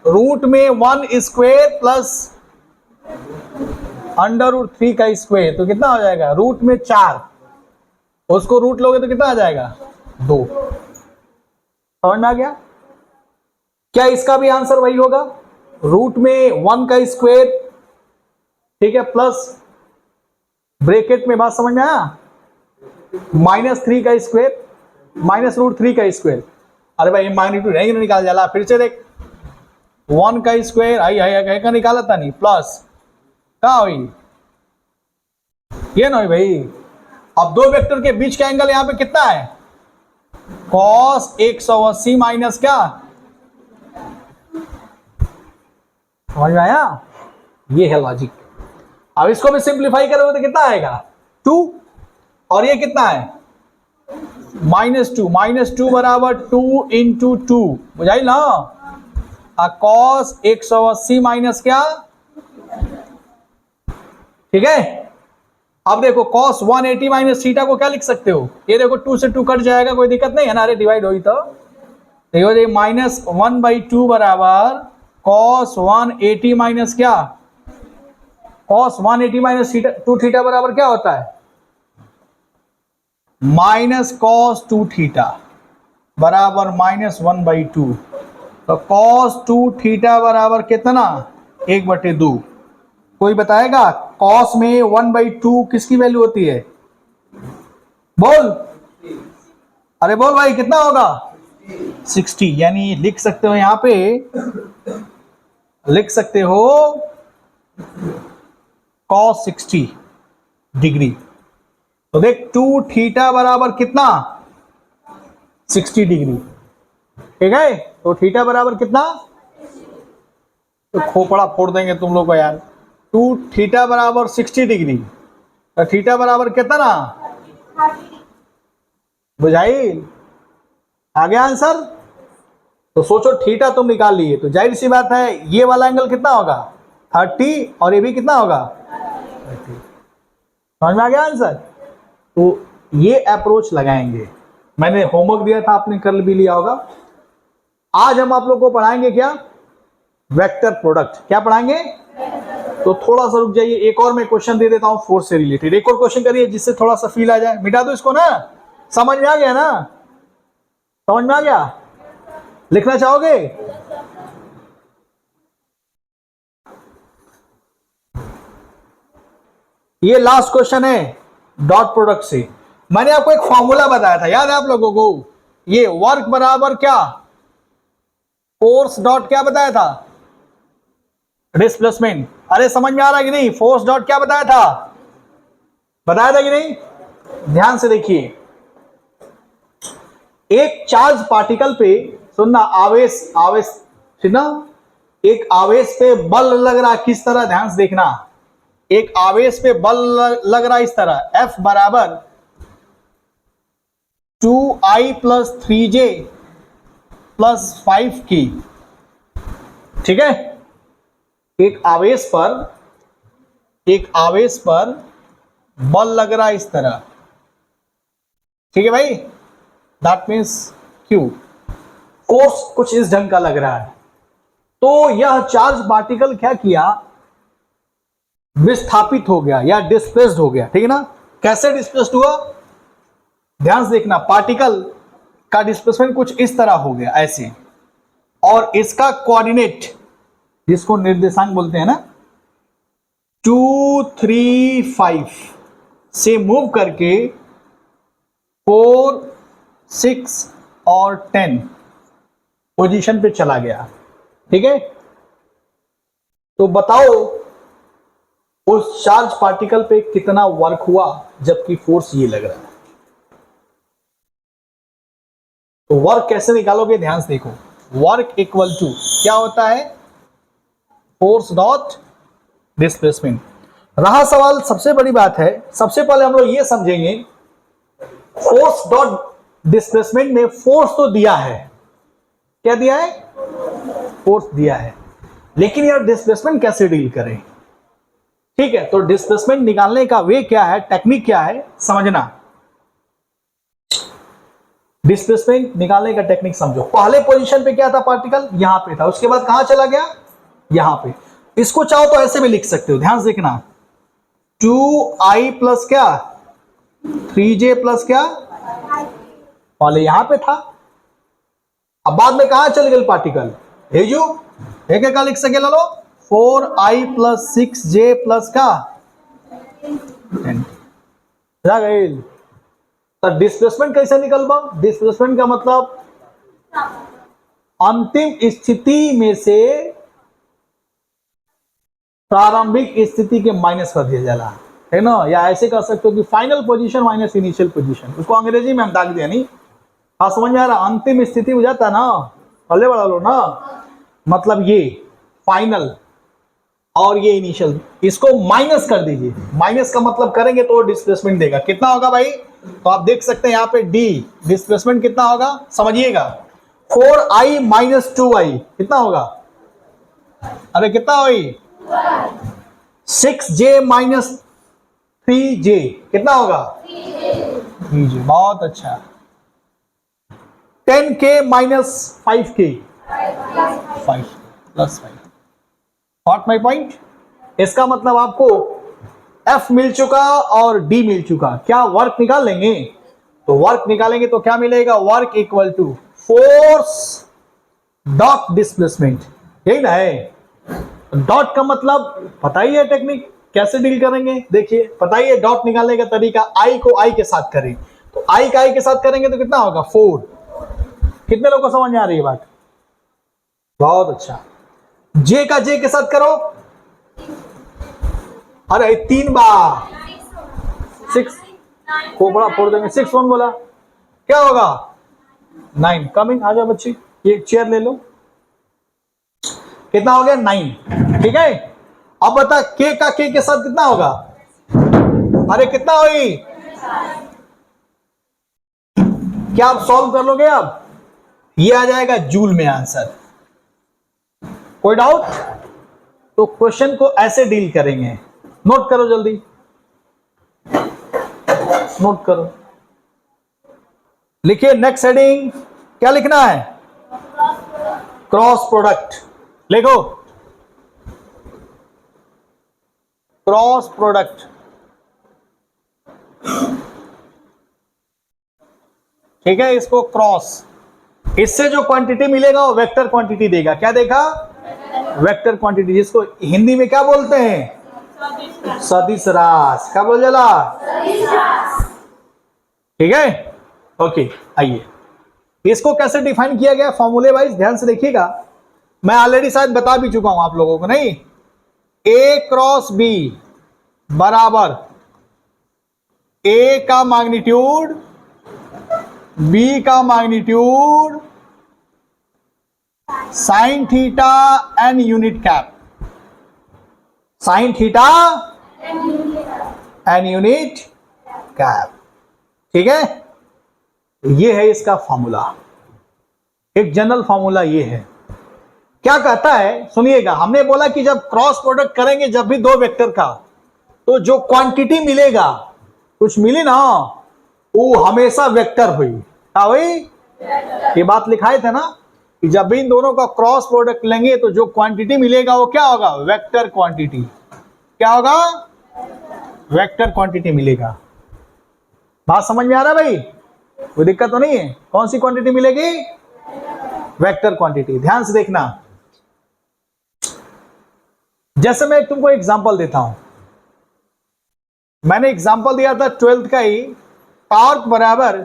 रूट में 1 स्क्वायर प्लस √3 का स्क्वायर, तो कितना हो जाएगा? रूट में 4, उसको रूट लोगे तो कितना आ जाएगा? 2। समझ में आ गया? क्या इसका भी आंसर वही होगा? रूट में 1 का स्क्वायर, ठीक है, प्लस ब्रैकेट में, बात समझ में आया? -3 का स्क्वायर, -√3 का स्क्वायर। अरे भाई मैग्नीट्यूड नहीं निकाल जाला, फिर से देख। 1 का स्क्वायर आई का निकाला था नहीं, प्लस क्या हुई? ये ना भाई। अब दो वेक्टर के बीच का एंगल यहां पे कितना है? cos 180 माइनस क्या? समझ में आया? ये है लॉजिक। अब इसको भी सिंप्लीफाई करोगे तो कितना आएगा 2, और ये कितना है -2 बराबर 2 इंटू 2, बुझाई ना। कॉस 180 माइनस क्या, ठीक है। अब देखो कॉस 180 माइनस थीटा को क्या लिख सकते हो, ये देखो 2 से 2 कट जाएगा, कोई दिक्कत नहीं है ना, अरे डिवाइड हुई तो देखो ये -1/2 बराबर कॉस 180 माइनस क्या, कॉस 180 माइनस 2 थीटा बराबर क्या होता है माइनस कॉस 2 थीटा बराबर -1/2। तो कॉस 2 थीटा बराबर कितना 1/2। कोई बताएगा कॉस में 1/2 किसकी वैल्यू होती है, बोल, अरे बोल भाई कितना होगा 60। यानी लिख सकते हो यहां पे, लिख सकते हो कॉस 60 डिग्री। तो देख 2 थीटा बराबर कितना 60 डिग्री, ठीक है। तो थीटा बराबर कितना, तो खोपड़ा फोड़ देंगे तुम लोग को यार। 2 थीटा बराबर 60 डिग्री, तो थीटा बराबर कितना, बुझाई आ गया आंसर। तो सोचो थीटा तुम निकाल लिए, तो जाहिर सी बात है ये वाला एंगल कितना होगा 30, और ये भी कितना होगा 30। समझ में आ गया आंसर। तो ये अप्रोच लगाएंगे, मैंने होमवर्क दिया था आपने कर भी लिया होगा। आज हम आप लोग को पढ़ाएंगे क्या, वेक्टर प्रोडक्ट। क्या पढ़ाएंगे, तो थोड़ा सा रुक जाइए, एक और मैं क्वेश्चन दे देता हूं फोर्स से रिलेटेड। एक और क्वेश्चन करिए जिससे थोड़ा सा फील आ जाए। मिटा दो इसको ना, समझ में आ गया ना, समझ में आ गया, लिखना चाहोगे। ये लास्ट क्वेश्चन है डॉट प्रोडक्ट से। मैंने आपको एक फॉर्मूला बताया था, याद है आप लोगों को, ये वर्क बराबर क्या फोर्स डॉट क्या बताया था डिस्प्लेसमेंट। अरे समझ में आ रहा है कि नहीं, फोर्स डॉट क्या बताया था, बताया था कि नहीं, ध्यान से देखिए। एक चार्ज पार्टिकल पे सुनना, आवेश आवेश सुनना, एक आवेश पे बल लग रहा किस तरह, ध्यान से देखना। एक आवेश पे बल लग रहा इस तरह, F बराबर 2I + 3J + 5K, ठीक है। एक आवेश पर बल लग रहा इस तरह, ठीक है भाई, दैट मीन्स Q। फोर्स कुछ इस ढंग का लग रहा है। तो यह चार्ज पार्टिकल क्या किया, विस्थापित हो गया या डिस्प्लेस्ड हो गया, ठीक है ना। कैसे डिस्प्लेस्ड हुआ, ध्यान से देखना। पार्टिकल का डिस्प्लेसमेंट कुछ इस तरह हो गया ऐसे, और इसका कोऑर्डिनेट जिसको निर्देशांक बोलते हैं ना 2, 3, 5 से मूव करके 4, 6 और 10 पोजीशन पे चला गया, ठीक है। तो बताओ उस चार्ज पार्टिकल पे कितना वर्क हुआ जबकि फोर्स ये लग रहा है। तो वर्क कैसे निकालोगे, ध्यान से देखो। वर्क इक्वल टू क्या होता है, फोर्स डॉट डिस्प्लेसमेंट। रहा सवाल, सबसे बड़ी बात है, सबसे पहले हम लोग ये समझेंगे फोर्स डॉट डिस्प्लेसमेंट में फोर्स तो दिया है, क्या दिया है, फोर्स दिया है, लेकिन यार डिस्प्लेसमेंट कैसे डील करें, ठीक है। तो डिस्प्लेसमेंट निकालने का वे क्या है, टेक्निक क्या है, समझना। डिस्प्लेसमेंट निकालने का टेक्निक समझो। पहले पोजीशन पे क्या था पार्टिकल, यहां पे था, उसके बाद कहां चला गया, यहां पे। इसको चाहो तो ऐसे भी लिख सकते हो, ध्यान से देखना। 2I + क्या 3J + क्या, पहले यहां पे था, अब बाद में कहां चल गए पार्टिकल, भेजो एक एक लिख सके लो। 4I + 6J + का 10 जा गए। तो डिस्प्लेसमेंट कैसे निकलवा, डिस्प्लेसमेंट का मतलब अंतिम स्थिति में से प्रारंभिक स्थिति के माइनस कर दिया जाला, है ना। या ऐसे कर सकते हो कि final position minus initial position, उसको अंग्रेजी में हम दाग दिया नहीं। हाँ समझ में आ रहा, अंतिम स्थिति हो जाता ना, पहले बढ़ा लो ना, मतलब ये फाइनल और ये इनिशियल, इसको माइनस कर दीजिए। माइनस का मतलब करेंगे तो डिस्प्लेसमेंट देगा। कितना होगा भाई? तो आप देख सकते हैं यहाँ पे डी डिस्प्लेसमेंट कितना होगा, समझिएगा। 4i माइनस 2i कितना होगा? अरे कितना होगी? 6j माइनस 3j कितना होगा? 3j। बहुत अच्छा। 10k minus 5k 5 plus 5। Got my point? इसका मतलब आपको F मिल चुका और D मिल चुका। क्या वर्क निकाल लेंगे? तो वर्क निकालेंगे तो क्या मिलेगा? Work equal to force dot displacement, यही ना है। डॉट का मतलब पता ही है टेक्निक कैसे डील करेंगे। देखिए पता ही है डॉट निकालने का तरीका, आई को आई के साथ करें तो आई का आई के साथ करेंगे तो कितना होगा? 4। कितने लोगों को समझ में आ रही है बात? बहुत अच्छा। जे का जे के साथ करो, अरे 3 बार 6 को बड़ा फोड़ देंगे। 6 1 बोला क्या होगा? 9। कमिंग आ जाओ बच्ची, ये चेयर ले लो। कितना हो गया? 9। ठीक है। अब बता के का के साथ कितना होगा? अरे कितना होगी? क्या आप सॉल्व कर लोगे? अब ये आ जाएगा जूल में आंसर। कोई डाउट? तो क्वेश्चन को ऐसे डील करेंगे। नोट करो जल्दी, नोट करो, लिखिए नेक्स्ट हेडिंग क्या लिखना है? Cross product. लिखो क्रॉस प्रोडक्ट। ठीक है, इसको क्रॉस, इससे जो क्वांटिटी मिलेगा वो वेक्टर क्वांटिटी देगा। क्या देगा? वेक्टर क्वांटिटी, जिसको हिंदी में क्या बोलते हैं? सदिश राशि। क्या बोल जाला? ठीक है, ओके। आइए इसको कैसे डिफाइन किया गया फॉर्मूले वाइज, ध्यान से देखिएगा। मैं ऑलरेडी शायद बता भी चुका हूं आप लोगों को, नहीं? ए क्रॉस बी बराबर ए का मैग्नीट्यूड बी का magnitude sine theta N unit cap. Sine theta N unit cap. ठीक है, ये है इसका फॉर्मूला, एक जनरल फॉर्मूला ये है। क्या कहता है सुनिएगा, हमने बोला कि जब क्रॉस प्रोडक्ट करेंगे जब भी दो वेक्टर का, तो जो क्वांटिटी मिलेगा, कुछ मिली ना, वो हमेशा वेक्टर हुई। क्या हुई? ये बात लिखाए थे ना कि जब भी इन दोनों का क्रॉस प्रोडक्ट लेंगे तो जो क्वांटिटी मिलेगा वो क्या होगा? Vector quantity. क्या होगा? वेक्टर क्वांटिटी मिलेगा। बात समझ में आ रहा है भाई? कोई दिक्कत तो नहीं है? कौन सी क्वांटिटी मिलेगी? Vector quantity. ध्यान से देखना, जैसे मैं तुमको एग्जांपल देता हूं। मैंने एग्जांपल दिया था 12th का ही, टॉर्क बराबर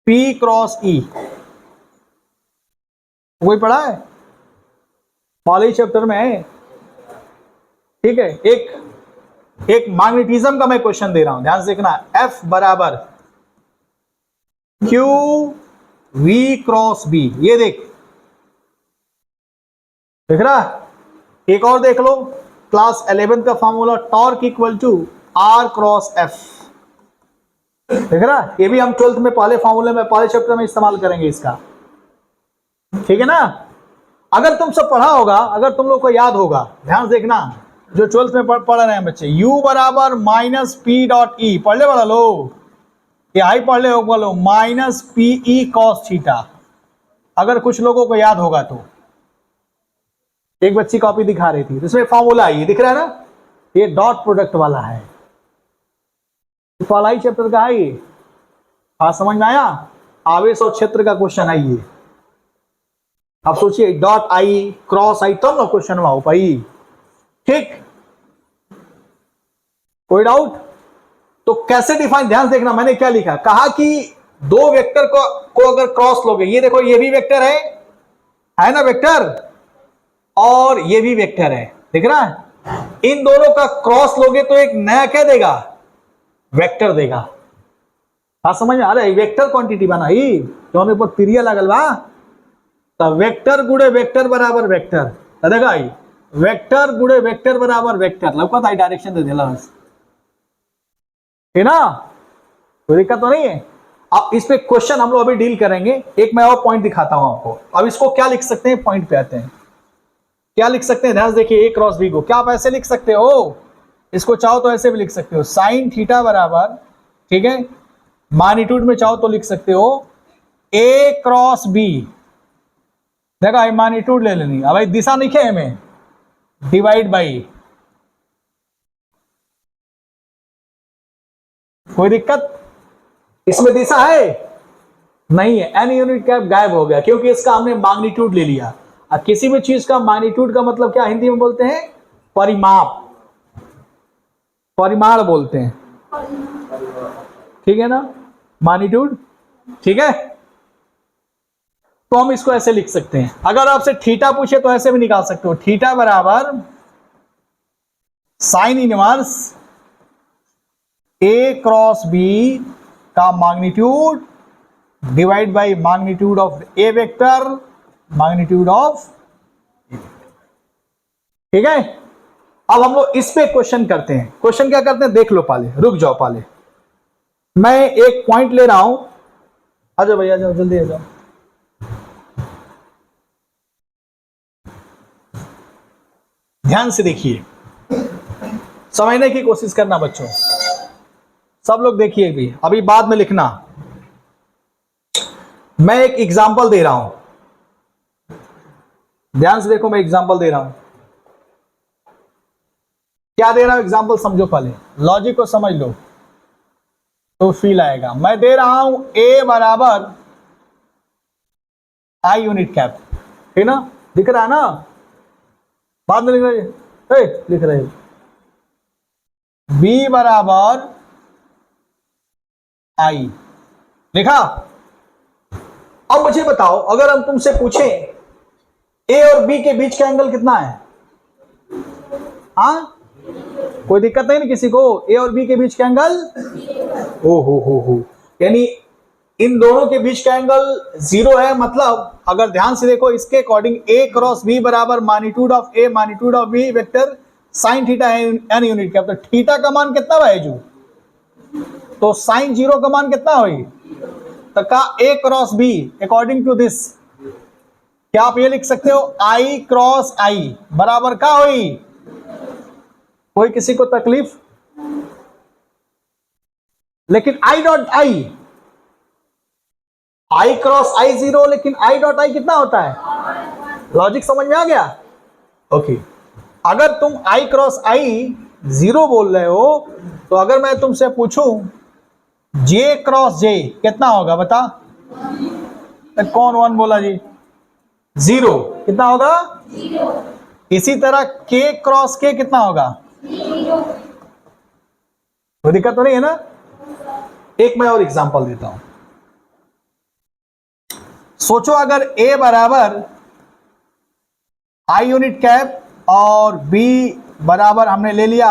P क्रॉस E। कोई पढ़ा है? पॉली चैप्टर में है। ठीक है, एक मैग्नेटिज्म का मैं क्वेश्चन दे रहा हूं, ध्यान से देखना। F बराबर Q V क्रॉस B। ये देख रहा? एक और देख लो, क्लास 11 का formula, torque equal to R cross F। देख रहा? ये भी हम 12th में पहले फॉर्मूले में, पहले चैप्टर में इस्तेमाल करेंगे इसका। ठीक है ना? अगर तुम सब पढ़ा होगा, अगर तुम लोग को याद होगा, ध्यान से देखना, जो 12th में पढ़ रहे हैं बच्चे, U बराबर माइनस पी डॉट ई। पढ़ ले वाला लो, ये आई पढ़ ले बोलो, minus P E cos theta. अगर कुछ लोगों को याद होगा तो। एक बच्ची कॉपी दिखा रही थी, इसमें फॉर्मूला ये दिख रहा है ना, ये डॉट प्रोडक्ट वाला है, पहला ही चैप्टर का है ये। आज समझ में आया? आवेश और क्षेत्र का क्वेश्चन है ये। आप सोचिए, डॉट आई क्रॉस आई तब ना क्वेश्चन में हो पाई। ठीक, कोई डाउट? तो कैसे डिफाइन, ध्यान देखना, मैंने क्या लिखा, कहा कि दो वेक्टर को अगर क्रॉस लोगे, ये देखो ये भी वेक्टर है ना वेक्टर, और ये भी वेक्टर है, दिख रहा है? इन दोनों का क्रॉस लोगे तो एक नया क्या देगा? वेक्टर देगा। बात समझ में आ रहा है? वेक्टर क्वांटिटी बना ही, जो ऊपर पीरिया लगल बा, तो वेक्टर गुणे वेक्टर बराबर वेक्टर देखा ही। वेक्टर गुणे वेक्टर बराबर वेक्टर, लवकर आई डायरेक्शन दे दिला बस, है ना, कोई दिक्कत तो नहीं है। अब इस पे क्वेश्चन हम लोग अभी डील करेंगे। एक मैं और पॉइंट दिखाता हूं आपको। अब इसको क्या लिख सकते हैं, पॉइंट पे आते हैं, क्या लिख सकते हैं, ध्यान से देखिए। ए क्रॉस बी को क्या आप ऐसे लिख सकते हो, इसको चाहो तो ऐसे भी लिख सकते हो, साइन थीटा बराबर, ठीक है, मैग्नीट्यूड में चाहो तो लिख सकते हो ए क्रॉस बी। देखो आई मैग्नीट्यूड ले लेनी, अब भाई दिशा लिखे हमें, डिवाइड बाई, कोई दिक्कत इसमें दिशा है नहीं है, एन यूनिट कैप गायब हो गया क्योंकि इसका हमने मैग्नीट्यूड ले लिया। अब किसी भी चीज का मैग्नीट्यूड का मतलब क्या हिंदी में बोलते हैं, परिमाप, परिमाण बोलते हैं, ठीक है ना, मैग्नीट्यूड, ठीक है। तो हम इसको ऐसे लिख सकते हैं। अगर आपसे थीटा पूछे तो ऐसे भी निकाल सकते हो, थीटा बराबर साइन इनवर्स ए क्रॉस बी का magnitude divide by magnitude of A vector, magnitude of, ठीक है। अब हम लोग इस पे क्वेश्चन करते हैं। क्वेश्चन क्या करते हैं देख लो, पहले रुक जाओ, पहले मैं एक पॉइंट ले रहा हूं, आ जाओ भैया, जाओ जल्दी आ जाओ। ध्यान से देखिए, समझने की कोशिश करना बच्चों, सब लोग देखिए भी, अभी बाद में लिखना। मैं एक एग्जांपल दे रहा हूं, ध्यान से देखो, मैं एग्जांपल दे रहा हूं। क्या दे रहा हूं एग्जांपल, समझो, पहले लॉजिक को समझ लो तो फील आएगा। मैं दे रहा हूं ए बराबर आई यूनिट कैप, है ना, दिख रहा है ना, बाद में लिख रहे, लिख रहे, बी बराबर आई, लिखा। अब मुझे बताओ, अगर हम तुमसे पूछें ए और बी के बीच का एंगल कितना है, हाँ, कोई दिक्कत नहीं ना किसी को, ए और बी के बीच का एंगल, ओ हो, यानी इन दोनों के बीच का एंगल 0 है। मतलब अगर ध्यान से देखो, इसके अकॉर्डिंग ए क्रॉस बी बराबर magnitude of A magnitude of B vector sine theta N unit cap. तो थीटा का मान कितना भाईजू, तो साइन 0 का मान कितना हुई, तो का A cross B according to this, क्या आप ये लिख सकते हो आई क्रॉस आई बराबर क्या हुई, कोई किसी को तकलीफ, लेकिन आई डॉट आई क्रॉस आई 0, लेकिन आई डॉट आई कितना होता है, लॉजिक समझ में आ गया, ओके। अगर तुम आई क्रॉस आई 0 बोल रहे हो, तो अगर मैं तुमसे पूछूं जे क्रॉस जे कितना होगा बता, कौन 1 बोला जी, 0 कितना होगा, 0। इसी तरह के क्रॉस के कितना होगा, 0। कोई दिक्कत तो नहीं है ना। एक मैं और एग्जांपल देता हूं, सोचो अगर ए बराबर आई यूनिट कैप और बी बराबर हमने ले लिया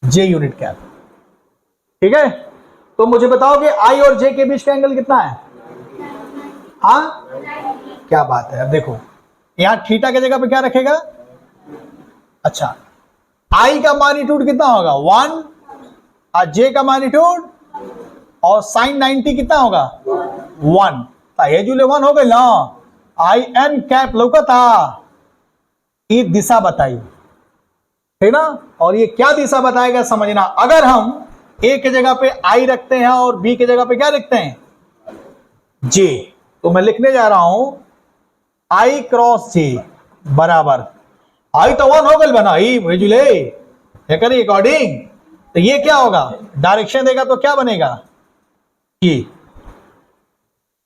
जे यूनिट कैप, ठीक है। तो मुझे बताओ कि आई और जे के बीच का एंगल कितना है, हाँ, क्या बात है। अब देखो यहां थीटा की जगह पे क्या रखेगा, अच्छा, आई का मैग्नीट्यूड कितना होगा 1 और जे का मैग्नीट्यूड और साइन 90 कितना होगा 1, ये जो 1 हो गई ना, आई एन कैप लौका था, ये दिशा बताई, है ना। और ये क्या दिशा बताएगा समझना, अगर हम ए के जगह पे आई रखते हैं और बी के जगह पे क्या रखते हैं जे, तो मैं लिखने जा रहा हूं आई क्रॉस जे बराबर, आई तो 1 हो गई बना ही भेजुले अकॉर्डिंग, तो ये क्या होगा, डायरेक्शन देगा तो क्या बनेगा, ये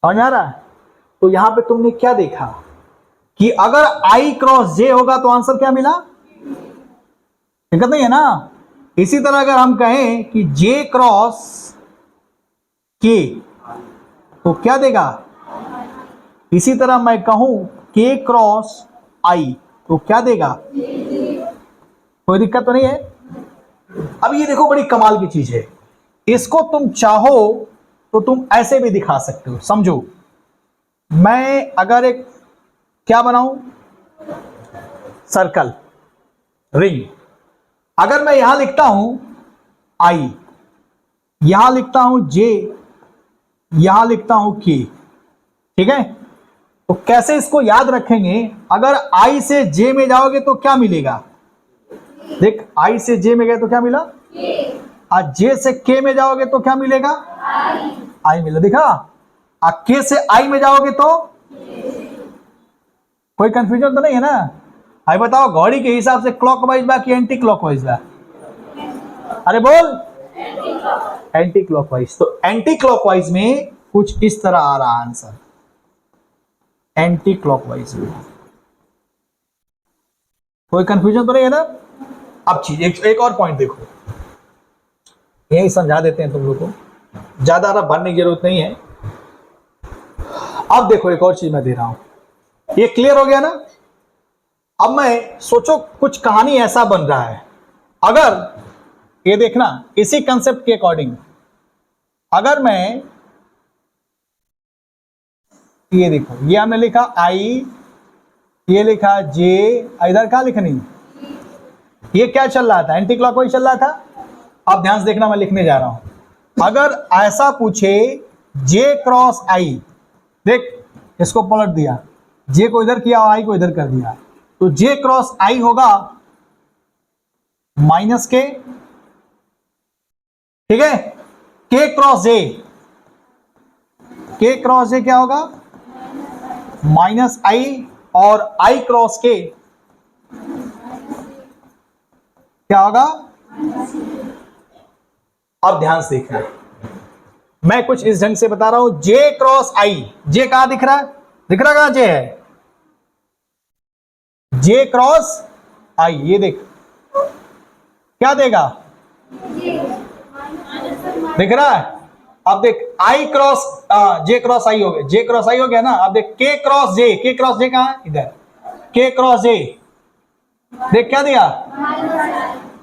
समझ में आ रहा है। तो यहां पे तुमने क्या देखा कि अगर आई क्रॉस जे होगा तो आंसर क्या मिला, दिक्कत नहीं है ना। इसी तरह अगर हम कहें कि जे क्रॉस के तो क्या देगा, इसी तरह मैं कहूं के क्रॉस आई तो क्या देगा, कोई दिक्कत तो नहीं है। अब ये देखो बड़ी कमाल की चीज है, इसको तुम चाहो तो तुम ऐसे भी दिखा सकते हो, समझो। मैं अगर एक क्या बनाऊं, सर्कल, रिंग। अगर मैं यहां लिखता हूं आई, यहां लिखता हूं जे, यहां लिखता हूं के, ठीक है, तो कैसे इसको याद रखेंगे? अगर आई से जे में जाओगे तो क्या मिलेगा? देख, आई से जे में गए तो क्या मिला? आज जे से के में जाओगे तो क्या मिलेगा? आई मिला, दिखा। के से आई में जाओगे तो कोई कंफ्यूजन तो नहीं है ना? आई बताओ, घड़ी के हिसाब से क्लॉकवाइज बा कि एंटी क्लॉकवाइज बा? अरे बोल, एंटी क्लॉकवाइज। तो एंटी क्लॉकवाइज में कुछ इस तरह आ रहा आंसर, एंटी क्लॉकवाइज में। कोई कंफ्यूजन तो नहीं है ना? अब चीज एक और पॉइंट देखो, यही समझा देते हैं तुम लोग को, ज्यादा भरने की जरूरत नहीं है। अब देखो एक और चीज मैं दे रहा हूं, ये क्लियर हो गया ना? अब मैं सोचो कुछ कहानी ऐसा बन रहा है, अगर ये देखना इसी कंसेप्ट के अकॉर्डिंग, अगर मैं ये देखो, ये हमने लिखा आई, ये लिखा जे, इधर क्या लिखनी, ये क्या चल रहा था? एंटी क्लॉकवाइज चल रहा था। अब ध्यान से देखना, मैं लिखने जा रहा हूं। अगर ऐसा पूछे जे क्रॉस आई, देख इसको पलट दिया, जे को इधर किया और आई को इधर कर दिया, तो जे क्रॉस आई होगा माइनस के, ठीक है, के क्रॉस जे, के क्रॉस जे क्या होगा? माइनस आई, और आई क्रॉस के क्या होगा? अब ध्यान से देखना, मैं कुछ इस ढंग से बता रहा हूं। जे क्रॉस आई, जे कहां दिख रहा है? दिख रहा कहां जे है? जे क्रॉस आई, ये देख क्या देगा? दिख रहा है? अब देख आई क्रॉस जे क्रॉस आई हो गया, जे क्रॉस आई हो गया ना। अब देख के क्रॉस जे, के क्रॉस जे कहां है? इधर, के क्रॉस जे, देख क्या दिया?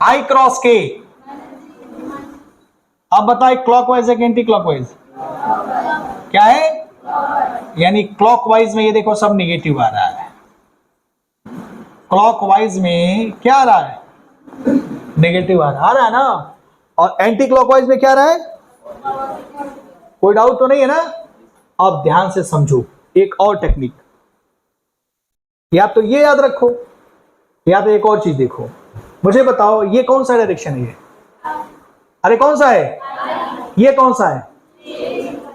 आई क्रॉस के। अब बताए क्लॉकवाइज है कि एंटी क्लॉकवाइज? क्या है? यानी क्लॉकवाइज में ये देखो सब निगेटिव आ रहा है, क्लॉकवाइज में क्या आ रहा है? नेगेटिव आ रहा है ना। और एंटी क्लॉकवाइज में क्या आ रहा है? कोई डाउट तो नहीं है ना? अब ध्यान से समझो एक और टेक्निक, या तो ये याद रखो या तो एक और चीज देखो। मुझे बताओ ये कौन सा डायरेक्शन है? ये, अरे कौन सा है? ये कौन सा है?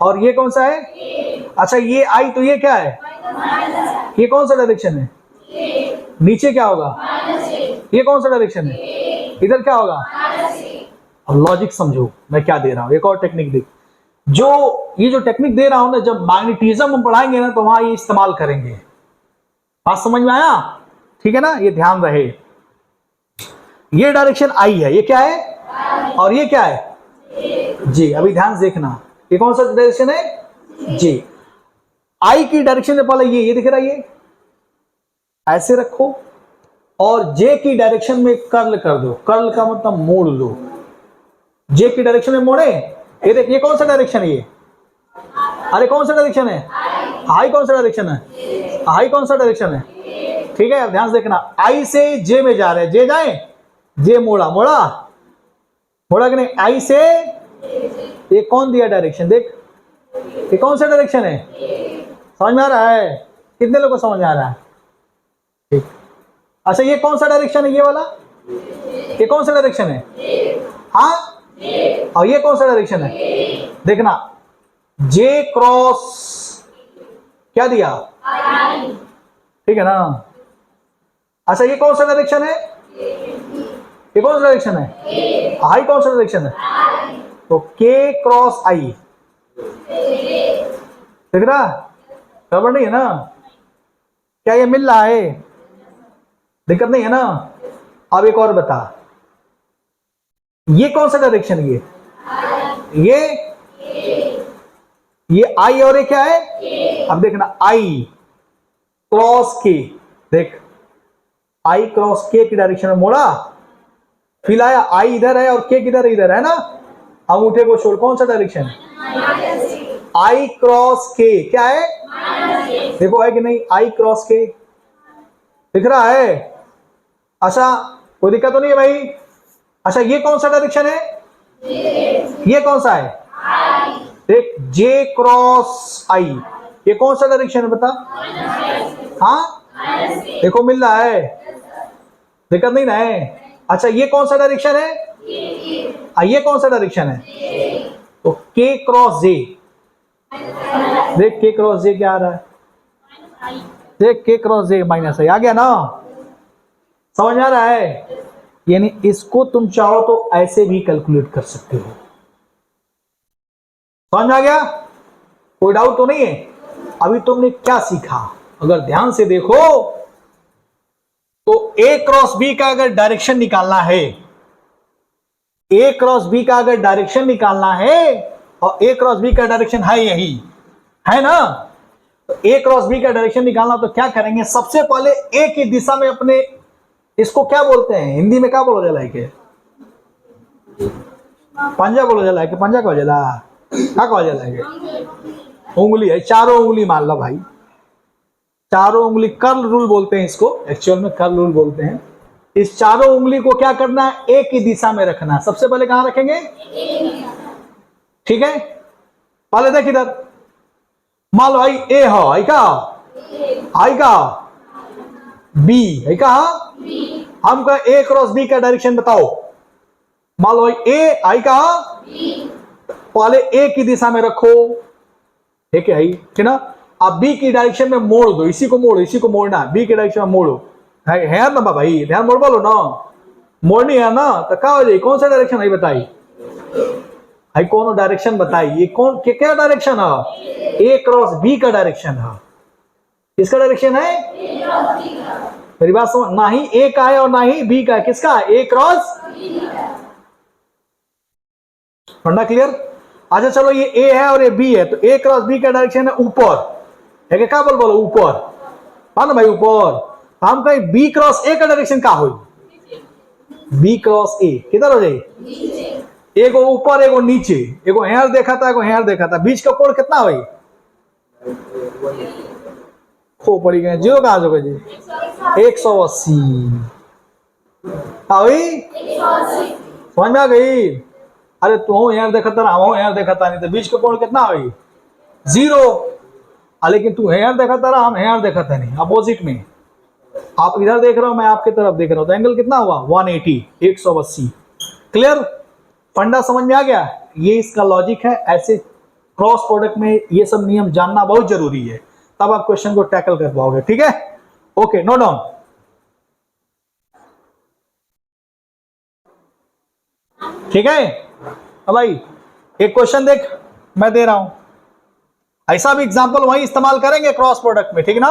और ये कौन सा है? अच्छा ये आई, तो ये क्या है? ये कौन सा डायरेक्शन है? नीचे क्या होगा? ये कौन सा डायरेक्शन है? इधर क्या होगा? अब लॉजिक समझो मैं क्या दे रहा हूं, एक और टेक्निक देख। ये जो टेक्निक दे रहा हूं ना, जब मैग्नेटिज्म हम पढ़ाएंगे ना तो वहां ये इस्तेमाल करेंगे। बात समझ में आया? ठीक है ना? ये ध्यान रहे, ये डायरेक्शन आई है, ये क्या है? और ये क्या है? जी। अभी ध्यान से देखना, ये कौन सा डायरेक्शन है? जी। आई की डायरेक्शन से पहले ये दिख रहा है, ये ऐसे रखो, और जे की डायरेक्शन में कर्ल कर दो। कर्ल का मतलब मोड़ लो, जे की डायरेक्शन में मोड़े। ये देख, ये कौन सा डायरेक्शन है? ये, अरे कौन सा डायरेक्शन है? आई कौन सा डायरेक्शन है? आई कौन सा डायरेक्शन है? ठीक है, अब ध्यान से देखना, आई से जे में जा रहे हैं, जे जाए, जे मोड़ा, मोड़ा मोड़ा कि नहीं? आई से ये कौन दिया डायरेक्शन? देख ये कौन सा डायरेक्शन है? समझ में आ रहा है? कितने लोगों को समझ में आ रहा है? ठीक। अच्छा ये कौन सा डायरेक्शन है? ये वाला, ये कौन सा डायरेक्शन है? हाँ, और ये कौन सा डायरेक्शन है? देखना, जे क्रॉस क्या दिया? ठीक है ना? अच्छा ये कौन सा डायरेक्शन है? ये कौन सा डायरेक्शन है? आई कौन सा डायरेक्शन है? तो के क्रॉस आई, देख रहा? गड़बड़ नहीं है ना? क्या ये मिल रहा है? दिक्कत नहीं है ना? अब एक और बता, ये कौन सा डायरेक्शन है? ये आई, और ये क्या है? अब देखना, आई क्रॉस के, देख आई क्रॉस के की डायरेक्शन में मोड़ा, फिर आया आई इधर है और के किधर? इधर है ना? अंगूठे को छोड़, कौन सा डायरेक्शन? आई क्रॉस के, क्या है? देखो है कि नहीं? आई क्रॉस के दिख रहा है? अच्छा कोई दिक्कत तो नहीं है भाई? अच्छा ये कौन सा डायरेक्शन है? ये कौन सा है? देख जे क्रॉस आई, ये कौन सा डायरेक्शन है बता? हाँ देखो मिल रहा है, दिक्कत नहीं ना है। अच्छा ये कौन सा डायरेक्शन है? ये कौन सा डायरेक्शन है? तो के क्रॉस जे, देख के क्रॉस जे क्या आ रहा है? देख के क्रॉस जे माइनस है, आ गया ना? समझ आ रहा है? यानी इसको तुम चाहो तो ऐसे भी कैलकुलेट कर सकते हो। समझ आ गया? कोई डाउट तो नहीं है? अभी तुमने क्या सीखा अगर ध्यान से देखो तो ए क्रॉस बी का अगर डायरेक्शन निकालना है, ए क्रॉस बी का अगर डायरेक्शन निकालना है, और ए क्रॉस बी का डायरेक्शन है यही, है ना? तो ए क्रॉस बी का डायरेक्शन निकालना तो क्या करेंगे, सबसे पहले ए की दिशा में अपने, इसको क्या बोलते हैं हिंदी में, क्या बोला जाला है? पंजा बोला जाला है कि पंजा कहा जाला, क्या कहा जाला है? उंगली है, चारों उंगली मान लो भाई, चारों उंगली कर्ल रूल बोलते हैं इसको, एक्चुअल में कर्ल रूल बोलते हैं। इस चारों उंगली को क्या करना है, ए की दिशा में रखना है। सबसे पहले कहां रखेंगे? ठीक है, पहले देख इधर, मान लो आई ए हो, आई का, आई का बी, आई का हमका ए क्रॉस बी का डायरेक्शन बताओ। मान लो ए, आई का पहले ए की दिशा में रखो, ठीक है, ठीक ना? आप बी की डायरेक्शन में मोड़ दो, इसी को मोड़ो, इसी को मोड़ना, बी की डायरेक्शन में मोड़ो, है ना भाई? ध्यान मोड़ बोलो ना, मोड़नी है ना? तो क्या हो जाए, कौन सा डायरेक्शन है बताई भाई? कौन डायरेक्शन बताई? ये कौन क्या डायरेक्शन है? ए क्रॉस बी का डायरेक्शन है। किसका डायरेक्शन है? मेरी बात समझ, ना ही ए का है और ना ही बी का है, किसका? ए क्रॉस। फंडा क्लियर? अच्छा चलो ये ए है और ये बी है, तो ए क्रॉस बी का डायरेक्शन है ऊपर, है क्या? बोलो ऊपर, हाँ ना भाई ऊपर। हम कहीं बी क्रॉस ए का डायरेक्शन क्या हो? बी क्रॉस ए किधर हो जाए? एगो ऊपर एगो नीचे, एगो हेयर देखा था, एगो हेयर देखा था, बीच का कोण कितना हुई? खो पड़ी गए, जीरो कहा जो जी? 180 हुई, समझ में आ गई? अरे तू हेयर देखा था, हम हेयर देखा था, नहीं तो बीच का कोण कितना हुई? 0। लेकिन तू हेयर देखा था, हम हेयर देखा था नहीं, अपोजिट में। आप इधर देख रहे हो, मैं आपकी तरफ देख रहा हूं, तो एंगल कितना हुआ? 180, 180। क्लियर? फंडा समझ में आ गया? ये इसका लॉजिक है। ऐसे क्रॉस प्रोडक्ट में ये सब नियम जानना बहुत जरूरी है, तब आप क्वेश्चन को टैकल कर पाओगे। ठीक है, ओके, नोट डाउन। ठीक है, अब भाई एक क्वेश्चन देख मैं दे रहा हूं, ऐसा भी एग्जांपल वही इस्तेमाल करेंगे क्रॉस प्रोडक्ट में, ठीक ना?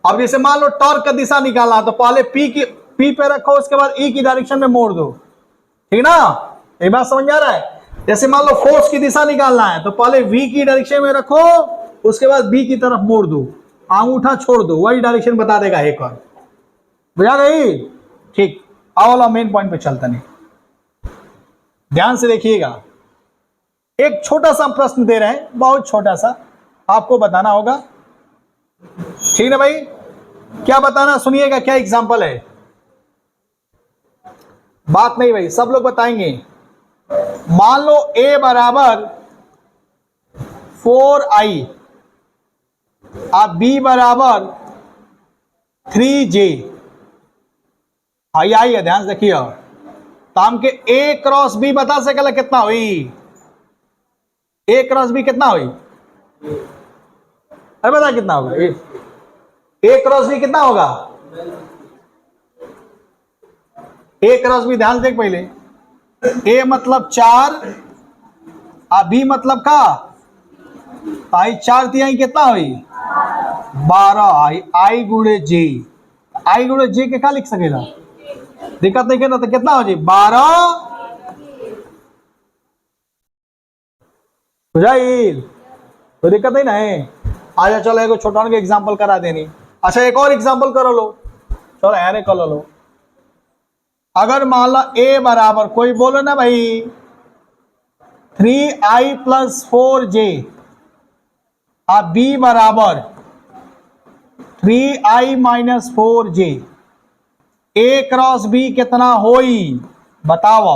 अब जैसे मान लो टॉर्क का दिशा निकालना, तो पहले पी पे रखो, उसके बाद ई की डायरेक्शन में मोड़ दो, ठीक ना? ये बात समझ आ रहा है? जैसे मान लो फोर्स की दिशा निकालना है, तो पहले वी की डायरेक्शन में रखो, उसके बाद बी की तरफ मोड़ दो, अंगूठा छोड़ दो, वही डायरेक्शन बता देगा एक और। बुझा गई? ठीक, आओ मेन पॉइंट पे चलता नहीं, ध्यान से देखिएगा। एक छोटा सा प्रश्न दे रहे हैं, बहुत छोटा सा, आपको बताना होगा, ठीक है भाई? क्या बताना, सुनिएगा क्या एग्जांपल है। बात नहीं भाई, सब लोग बताएंगे। मान लो a बराबर 4i और b बराबर 3j, आई है, ध्यान से देखिए। तो हम के a क्रॉस b बता सके कितना हुई? a क्रॉस b कितना हुई? अरे बता कितना होगा? a क्रॉस b कितना होगा? a क्रॉस b ध्यान से देख पहले, a मतलब 4 और b मतलब का आई 4 तिहाई कितना हुई? 12 आई गुणे जे, आई गुणे जे के क्या लिख सकेगा? दिक्कत नहीं करना, तो कितना हो जाए? 12 बुझाइल, तो दिक्कत नहीं ना है। आजा चलो एक छोटा के एग्जांपल करा देनी। अच्छा एक और एग्जांपल करो लो, चलो यार कर लो। अगर मान लो a बराबर, कोई बोलो ना भाई, 3i + 4j और b बराबर 3i - 4j, ए क्रॉस बी कितना होई बताओ।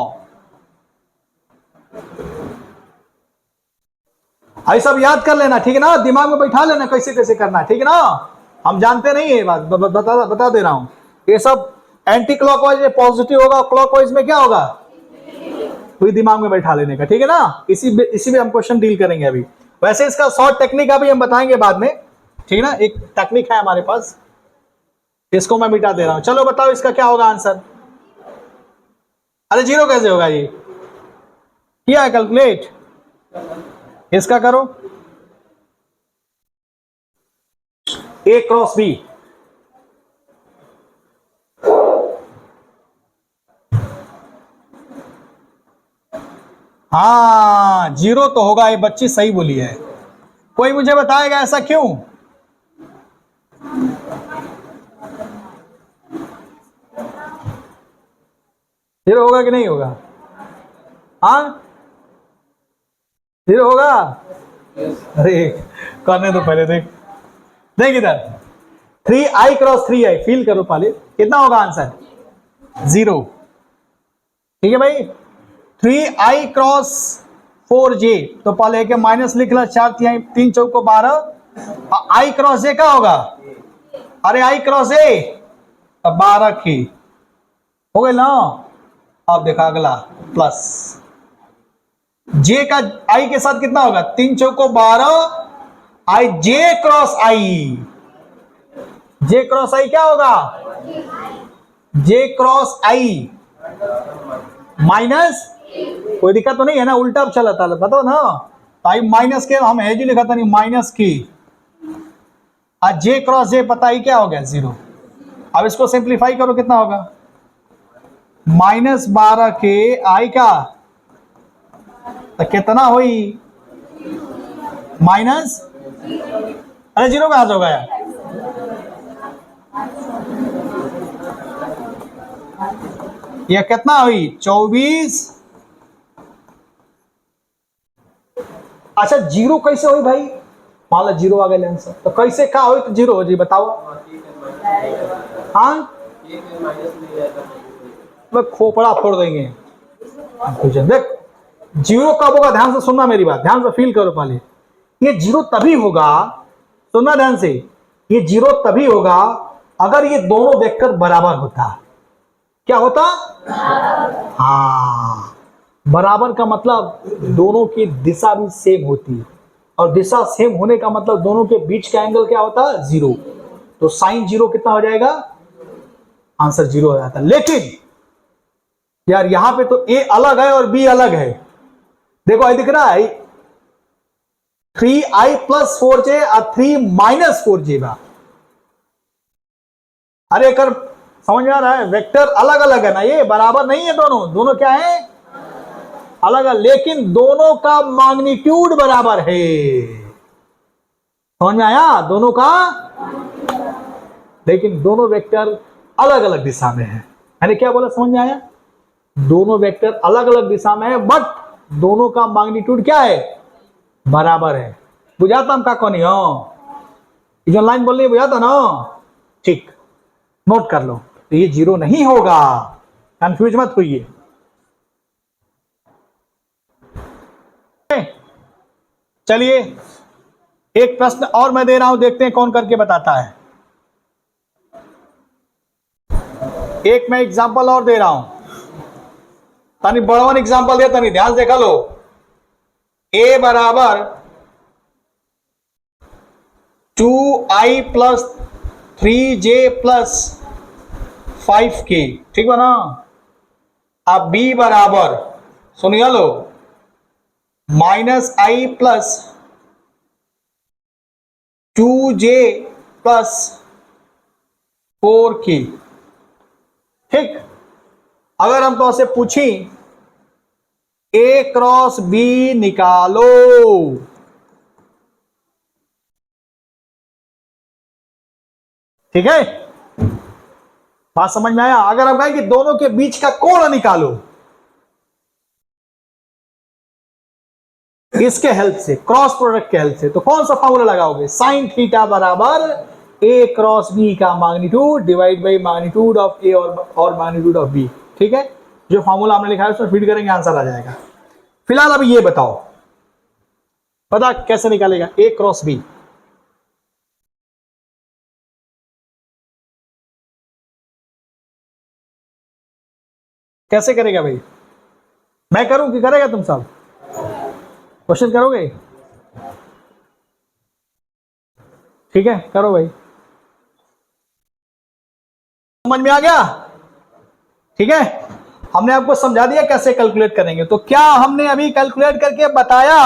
आई सब याद कर लेना, ठीक है ना, दिमाग में बैठा लेना कैसे कैसे करना है, ठीक है ना। हम जानते नहीं है बात, बता दे रहा हूं। ये सब एंटी क्लॉकवाइज में पॉजिटिव होगा, क्लॉकवाइज में क्या होगा, कोई दिमाग में बैठा लेने का, ठीक है ना। इसी में हम क्वेश्चन डील करेंगे अभी। वैसे इसका शॉर्ट टेक्निक अभी हम बताएंगे बाद में, ठीक है ना। एक टेक्निक है हमारे पास, इसको मैं मिटा दे रहा हूं। चलो बताओ इसका क्या होगा आंसर। अरे जीरो कैसे होगा, ये किया है कैलकुलेट, इसका करो ए क्रॉस बी। हाँ जीरो तो होगा, ये बच्ची सही बोली है। कोई मुझे बताएगा ऐसा क्यों। जीरो होगा कि नहीं होगा, हाँ जीरो होगा। अरे करने दो पहले, देख इधर 3i क्रॉस 3i, फील करो पहले कितना होगा आंसर, जीरो, ठीक है भाई। 3i क्रॉस 4j, तो पहले के माइनस लिख ला, 4 3 चौको 12, आई क्रॉस जे क्या होगा, अरे आई क्रॉस ए 12 की हो गए ना। अब देखा अगला प्लस जे का आई के साथ कितना होगा, 3 चौको 12, आई जे क्रॉस आई, जे क्रॉस आई क्या होगा, जे क्रॉस आई माइनस, कोई दिक्कत तो नहीं है ना, उल्टा चला था बताओ ना। तो आई माइनस के हम एज लिखा था नहीं, माइनस की, आज जे क्रॉस जे पता ही क्या हो गया, जीरो। अब इसको सिंप्लीफाई करो कितना होगा, -12 के आई का तो कितना हुई माइनस, अरे जीरो कहां से होगा यार, ये कितना हुई 24। अच्छा जीरो कैसे हुई भाई, मान लो जीरो आ गया आंसर, तो कैसे क्या हुई तो जीरो हो जी बताओ। हाँ खोपड़ा फोड़ देंगे। देख जीरो कब होगा, ध्यान से सुनना मेरी बात, ध्यान से फील करो पहले। ये जीरो तभी होगा, सुनना ध्यान से, ये जीरो तभी होगा अगर ये दोनों वेक्टर बराबर होता। क्या होता, हाँ बराबर का मतलब दोनों की दिशा भी सेम होती, और दिशा सेम होने का मतलब दोनों के बीच का एंगल क्या होता है, जीरो। तो साइन जीरो कितना हो जाएगा, आंसर जीरो हो जाता। लेकिन यार यहां पे तो ए अलग है और बी अलग है, देखो आई दिख रहा है 3i प्लस 4j और 3 माइनस 4j बा। अरे कर समझ में आ रहा है, वेक्टर अलग अलग है ना, ये बराबर नहीं है, दोनों दोनों क्या है, अलग है, लेकिन दोनों का मैग्नीट्यूड बराबर है। समझ में आया, दोनों का, लेकिन दोनों वेक्टर अलग अलग दिशा में है। मैंने क्या बोला, समझ में आया, दोनों वेक्टर अलग अलग दिशा में है, बट दोनों का मैग्नीट्यूड क्या है, बराबर है। बुझाता हम का कौन हो, जो लाइन बोलनी है बुझाता ना, ठीक नोट कर लो। तो ये जीरो नहीं होगा, कंफ्यूज मत होइए। चलिए एक प्रश्न और मैं दे रहा हूं, देखते हैं कौन करके बताता है। एक मैं एग्जांपल और दे रहा हूं, तनी बड़वन एग्जांपल दे, तनी ध्यान से देखा लो। ए बराबर 2i plus 3j plus 5k, ठीक है ना। अब बी बराबर सुनिए लो, -i plus 2j plus 4k, ठीक। अगर हम तो ऐसे पूछी ए क्रॉस बी निकालो, ठीक है, बात समझ में आया। अगर हम कहें कि दोनों के बीच का कोण निकालो, इसके हेल्प से, क्रॉस प्रोडक्ट के हेल्प से, तो कौन सा फॉर्मूला लगाओगे, साइन थीटा बराबर ए क्रॉस बी का magnitude divide by magnitude of A और मैग्नीट्यूड ऑफ बी। ठीक है, जो फॉर्मूला हमने लिखा है उसमें फीड करेंगे, आंसर आ जाएगा। फिलहाल अभी ये बताओ, पता कैसे निकालेगा ए क्रॉस बी? कैसे करेगा भाई? मैं करूं कि करेगा तुम सब? क्वेश्चन करोगे? ठीक है, करो भाई। समझ में आ गया? ठीक है, हमने आपको समझा दिया कैसे कैलकुलेट करेंगे। तो क्या हमने अभी कैलकुलेट करके बताया,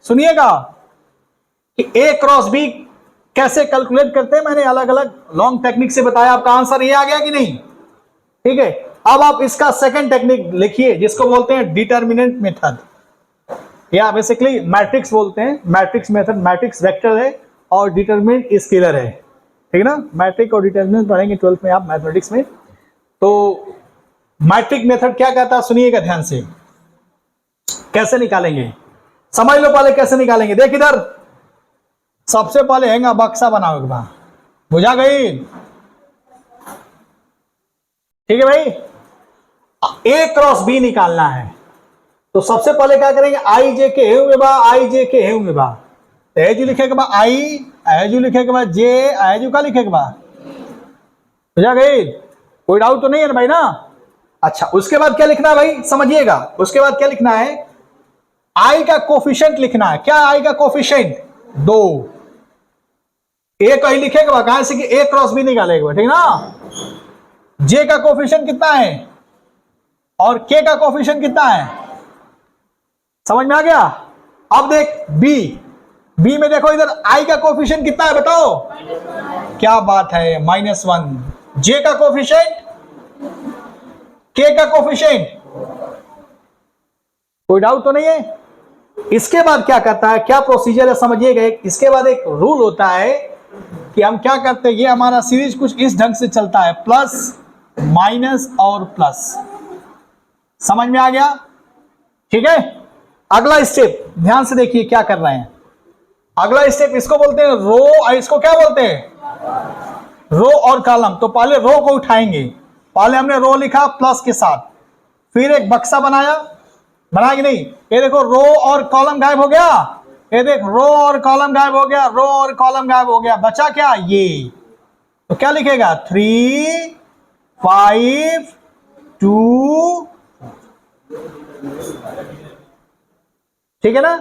सुनिएगा, कि ए क्रॉस बी कैसे कैलकुलेट करते हैं। मैंने अलग अलग लॉन्ग टेक्निक से बताया। आपका आंसर ये आ गया कि नहीं? ठीक है, अब आप इसका सेकंड टेक्निक लिखिए जिसको बोलते हैं डिटर्मिनेंट मेथड, या बेसिकली मैट्रिक्स बोलते हैं। मैट्रिक्स मेथड, मैट्रिक्स वेक्टर है और डिटर्मिनेंट स्केलर है। ठीक है ना, मैट्रिक और डिटर्मिनेंट पढ़ेंगे 12th में आप मैथमेटिक्स में। तो मैट्रिक मेथड क्या कहता है, सुनिएगा ध्यान से। कैसे निकालेंगे समझ लो। पहले कैसे निकालेंगे, देख इधर, सबसे पहले हैंगा बक्सा बनाओ एक बार, बुझा गई? ठीक है भाई, ए क्रॉस बी निकालना है। तो सबसे पहले क्या करेंगे, आई जे के हेंगे बा, आई जे के हेंगे बा, तो एजू लिखे के बाद आई, एजू लिखे के बाद जे, एजू का लिखे के बाद, बुझा गई? कोई डाउट तो नहीं है ना भाई ना? अच्छा, उसके बाद क्या लिखना है भाई, समझिएगा। उसके बाद क्या लिखना है, आई का कोफिशिएंट लिखना है। क्या आई का कोफिशिएंट? 2। ए कहीं लिखेगा कहां से कि ए क्रॉस बी निकालेगा, ठीक ना? जे का कोफिशिएंट कितना है और के का कोफिशिएंट कितना है, समझ में आ गया? अब देख बी, बी में देखो इधर आई का कोफिशिएंट कितना है बताओ? क्या बात है, -1। जे का कोफिशिएंट, के का कोफिशिएंट, कोई डाउट तो नहीं है? इसके बाद क्या करता है, क्या प्रोसीजर है समझिएगा। इसके बाद एक रूल होता है कि हम क्या करते हैं, ये हमारा सीरीज कुछ इस ढंग से चलता है, प्लस माइनस और प्लस। समझ में आ गया? ठीक है, अगला स्टेप ध्यान से देखिए क्या कर रहे हैं। अगला स्टेप इसको बोलते हैं रो, इसको क्या बोलते हैं, रो और कॉलम। तो पहले रो को उठाएंगे, पहले हमने रो लिखा प्लस के साथ, फिर एक बक्सा बनाया, बनाया कि नहीं? ये देखो रो और कॉलम गायब हो गया, ये देख रो और कॉलम गायब हो गया, रो और कॉलम गायब हो गया, बचा क्या ये? तो क्या लिखेगा, 3 5 2, ठीक है ना?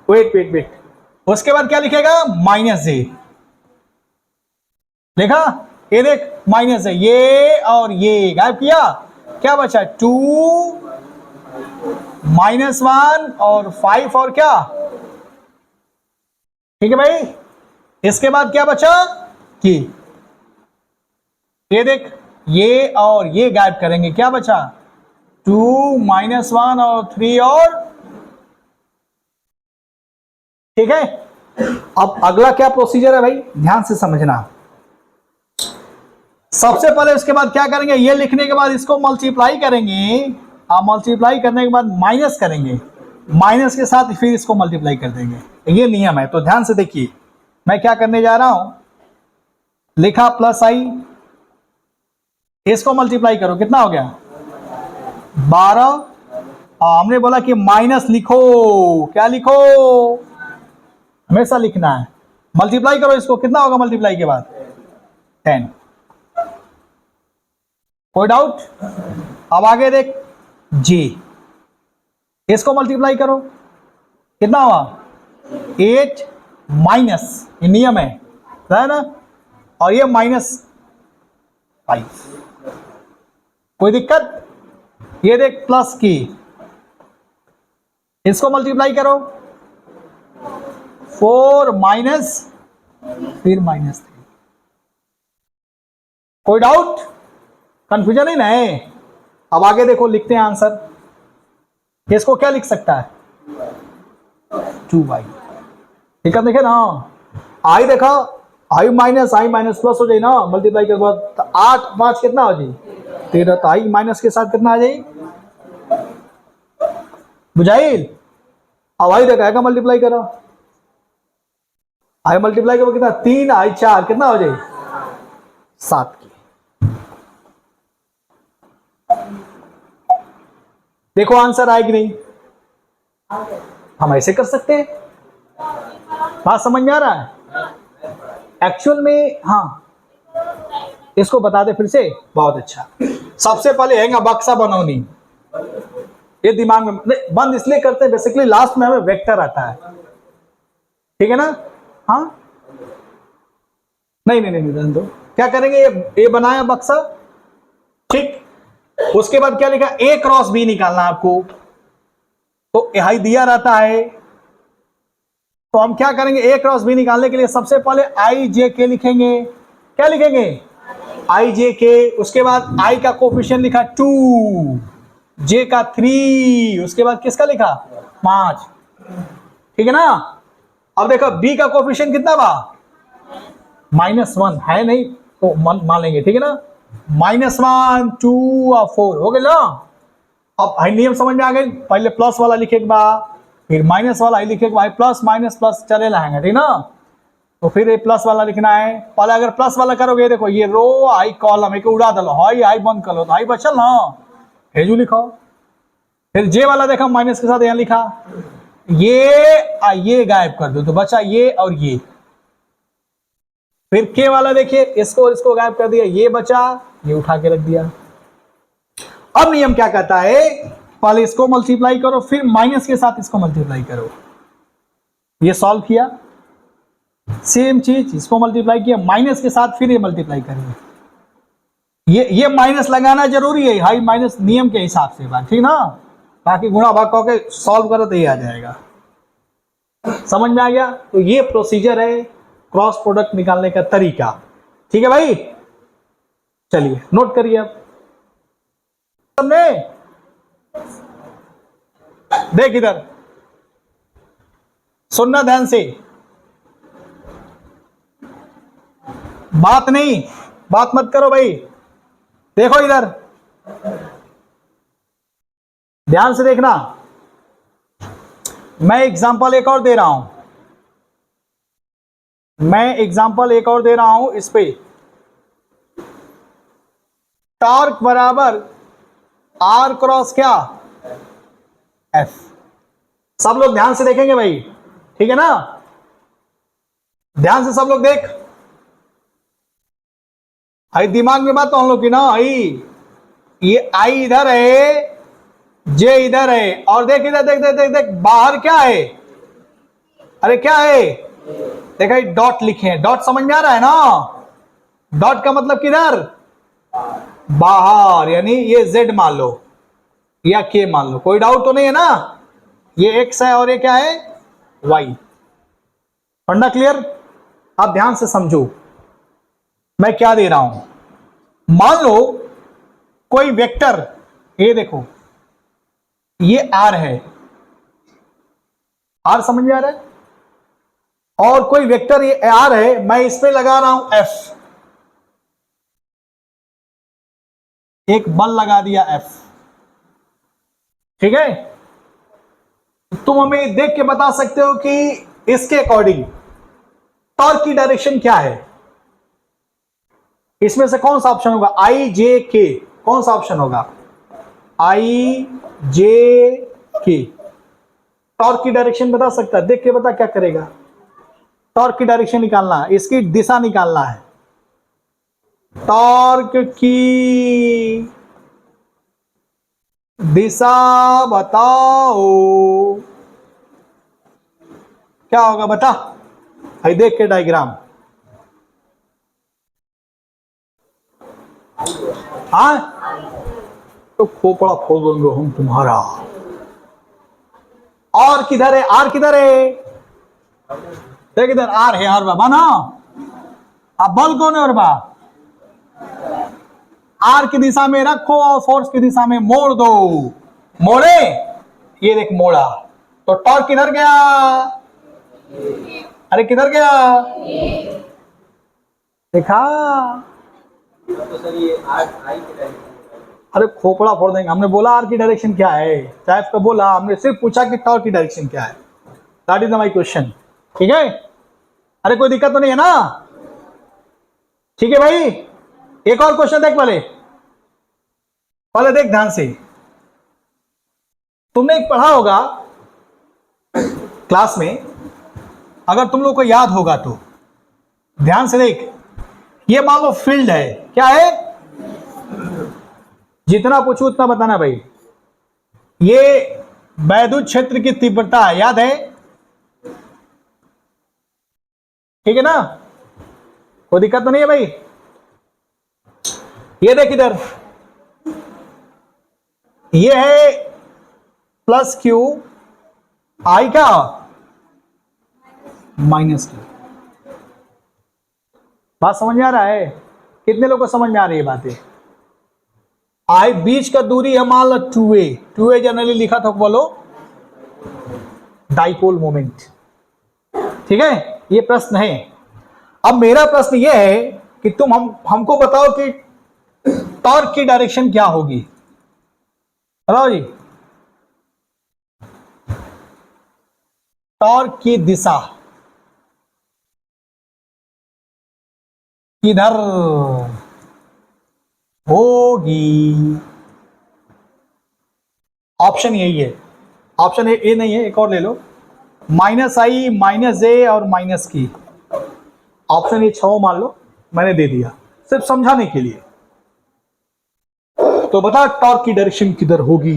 वेट वेट वेट, उसके बाद क्या लिखेगा, -j देखा, ये देख माइनस है, ये और ये गायब किया, क्या बचा 2 -1 और 5 और क्या, ठीक है भाई? इसके बाद क्या बचा कि ये देख ये और ये गायब करेंगे, क्या बचा 2 -1 और 3 और, ठीक है? अब अगला क्या प्रोसीजर है भाई, ध्यान से समझना। सबसे पहले उसके बाद क्या करेंगे, ये लिखने के बाद इसको मल्टीप्लाई करेंगे, आप मल्टीप्लाई करने के बाद माइनस करेंगे, माइनस के साथ फिर इसको मल्टीप्लाई कर देंगे। ये नियम है। तो ध्यान से देखिए मैं क्या करने जा रहा हूं, लिखा प्लस आई, इसको मल्टीप्लाई करो, कितना हो गया 12। हमने बोला कि माइनस लिखो, क्या लिखो, हमेशा लिखना है। मल्टीप्लाई करो इसको, कितना होगा मल्टीप्लाई के बाद 10। कोई डाउट? अब आगे देख जी, इसको मल्टीप्लाई करो, कितना हुआ 8 माइनस, ये नियम है ना, और ये -5, कोई दिक्कत? ये देख प्लस की, इसको मल्टीप्लाई करो 4 माइनस फिर -3। कोई डाउट, कंफ्यूजन नहीं ना है? अब आगे देखो, लिखते हैं आंसर। इसको क्या लिख सकता है 2y, ठीक है? देखे ना, आई देखा, आई माइनस प्लस हो जाए ना मल्टीप्लाई के बाद, तो 8 5 कितना हो जाए 13, तो आई माइनस के साथ कितना आ जाए, बुझाइल? अब आई देखा मल्टीप्लाई करो, आई मल्टीप्लाई करो कितना, 3 आई 4 कितना हो जाए 7 की। देखो आंसर आए कि नहीं, हम ऐसे कर सकते हैं। बात समझ में आ रहा है एक्चुअल में? हाँ, इसको बता दे फिर से, बहुत अच्छा। सबसे पहले है बक्सा बनौनी, ये दिमाग में बंद इसलिए करते हैं, बेसिकली लास्ट में हमें वेक्टर आता है, ठीक है ना? हाँ, नहीं नहीं नहीं, नहीं दो। क्या करेंगे, ये बनाया बक्सा, ठीक। उसके बाद क्या लिखा, ए क्रॉस बी निकालना आपको, तो यही दिया रहता है। तो हम क्या करेंगे, ए क्रॉस बी निकालने के लिए सबसे पहले आई जे के लिखेंगे। क्या लिखेंगे, आई जे के। उसके बाद आई का कोफिशिएंट लिखा 2, जे का 3, उसके बाद किसका लिखा 5, ठीक है ना? अब देखो बी का कोफिशिएंट कितना बा, -1 है, नहीं तो मान लेंगे, ठीक है ना? -1 2 और 4 हो गए ना? अब नियम समझ में आ गई, पहले प्लस वाला लिखे के बाद फिर माइनस वाला लिखे के बाद, प्लस माइनस प्लस चले रहेंगे, ठीक ना? तो फिर ये प्लस वाला लिखना है। पहले अगर प्लस वाला करोगे, देखो ये रो आई कॉलम एक उड़ा दलो, हाई आई बंद कर लो तो आई बचल ना, हेजू लिखो। फिर जे वाला देखो माइनस के साथ यहां लिखा, ये गायब कर दो तो बचा ये और ये। फिर के वाला देखिए, इसको गायब कर दिया, ये बचा, ये उठा के रख दिया। अब नियम क्या कहता है, पहले इसको मल्टीप्लाई करो, फिर माइनस के साथ इसको मल्टीप्लाई करो। ये सॉल्व किया, सेम चीज इसको मल्टीप्लाई किया, माइनस के साथ फिर ये मल्टीप्लाई करेंगे। ये माइनस लगाना जरूरी है, हाई माइनस नियम के हिसाब से बात, ठीक ना? बाकी गुणा भाग कह के सॉल्व करो तो ये आ जाएगा। समझ में आ गया? तो ये प्रोसीजर है क्रॉस प्रोडक्ट निकालने का तरीका, ठीक है भाई? चलिए नोट करिए अब। हमने देख इधर, सुनना ध्यान से, बात नहीं, बात मत करो भाई। देखो इधर ध्यान से देखना, मैं एग्जांपल एक और दे रहा हूं, इस पे टॉर्क बराबर आर क्रॉस क्या एफ। सब लोग ध्यान से देखेंगे भाई, ठीक है ना? ध्यान से सब लोग देख, आई दिमाग में बात तो हम लोग की ना, आई ये आई इधर है, जे इधर है, और देख इधर, देख देख देख देख बाहर क्या है, अरे क्या है, देखा डॉट लिखे हैं, डॉट समझ में आ रहा है ना? डॉट का मतलब किधर, बाहर, यानी ये जेड मान लो या के मान लो, कोई डाउट तो नहीं है ना? ये एक्स है और ये क्या है वाई। फंडा क्लियर? आप ध्यान से समझो मैं क्या दे रहा हूं। मान लो कोई वेक्टर, ये देखो ये आर है, आर समझ में आ रहा है? और कोई वेक्टर ये आर है, मैं इस पे लगा रहा हूं एफ, एक बल लगा दिया एफ, ठीक है? तुम हमें देख के बता सकते हो कि इसके अकॉर्डिंग टॉर्क की डायरेक्शन क्या है। इसमें से कौन सा ऑप्शन होगा, आई जे के, कौन सा ऑप्शन होगा, आई जे के? टॉर्क की डायरेक्शन बता सकता है, देख के बता क्या करेगा। टॉर्क की डायरेक्शन निकालना है, इसकी दिशा निकालना है। टॉर्क की दिशा बताओ, क्या होगा बता, भाई देख के डायग्राम। हाँ तो खोपड़ा फोड़ देंगे हम तुम्हारा। और किधर है, आर किधर है, देख इधर आर है, आर बाबा ना, अब बल कौन है और बा, आर की दिशा में रखो और फोर्स की दिशा में मोड़ दो, मोड़े, ये देख मोड़ा, तो टॉर्क किधर गया, अरे किधर गया, देखा? अरे खोपड़ा फोड़ देंगे, हमने बोला आर की डायरेक्शन क्या है, साहब को बोला, हमने सिर्फ पूछा कि टॉर्क की डायरेक्शन क्या है। दैट इज माय क्वेश्चन, ठीक है? अरे कोई दिक्कत तो नहीं है ना? ठीक है भाई, एक और क्वेश्चन देख, पहले पहले देख ध्यान से। तुमने एक पढ़ा होगा क्लास में, अगर तुम लोग को याद होगा तो ध्यान से देख। ये मान लो फील्ड है, क्या है? जितना पूछू उतना बताना भाई। ये वैद्युत क्षेत्र की तीव्रता है, याद है? ठीक है ना? कोई दिक्कत तो नहीं है भाई? ये देख इधर, ये है प्लस क्यू, आई का माइनस क्यू। बात समझ में आ रहा है? कितने लोगों को समझ में आ रही है बातें? आई बीच का दूरी है मान लो 2a, 2a जनरली लिखा था बोलो डाइपोल मोमेंट। ठीक है, ये प्रश्न है। अब मेरा प्रश्न ये है कि तुम हमको बताओ कि टॉर्क की डायरेक्शन क्या होगी, बताओ जी। टॉर्क की दिशा किधर होगी? ऑप्शन यही है, ऑप्शन ए नहीं है, एक और ले लो, माइनस आई, माइनस जे और माइनस की। ऑप्शन ए 6 मान लो, मैंने दे दिया सिर्फ समझाने के लिए। तो बता टॉर्क की डायरेक्शन किधर होगी?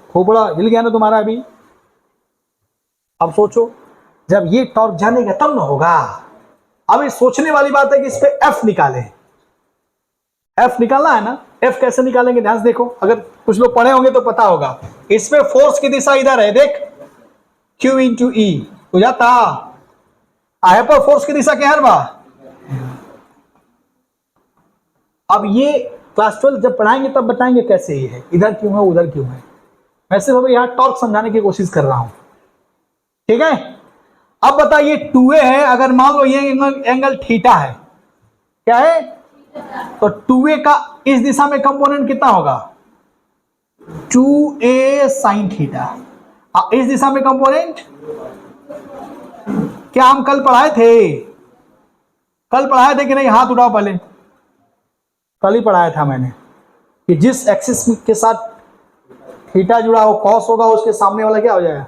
खोपड़ा हिल गया ना तुम्हारा अभी? अब सोचो, जब ये टॉर्क जानेगा तब ना होगा। अब ये सोचने वाली बात है कि इस पे एफ निकाले, एफ निकालना है ना। एफ कैसे निकालेंगे ध्यान से देखो, अगर कुछ लोग पढ़े होंगे तो पता होगा। इसमें फोर्स की दिशा इधर है, देख Q इंटू ई हो जाता। आए पर फोर्स की दिशा क्या है बा? अब ये क्लास 12 जब पढ़ाएंगे तब बताएंगे कैसे ये है, इधर क्यों है उधर क्यों है। मैं सिर्फ अभी यहां टॉर्क समझाने की कोशिश कर रहा हूं, ठीक है। अब बताइए 2a है, अगर मान लो ये एंगल थीटा है, क्या है? तो 2a का इस दिशा में कंपोनेंट कितना होगा? 2a sine theta. इस दिशा में कंपोनेंट क्या हम कल पढ़ाए थे? कल पढ़ाए थे कि नहीं? हाथ उठाओ पहले। कल ही पढ़ाया था मैंने कि जिस एक्सिस के साथ थीटा जुड़ा हो कॉस होगा, उसके सामने वाला क्या हो जाएगा?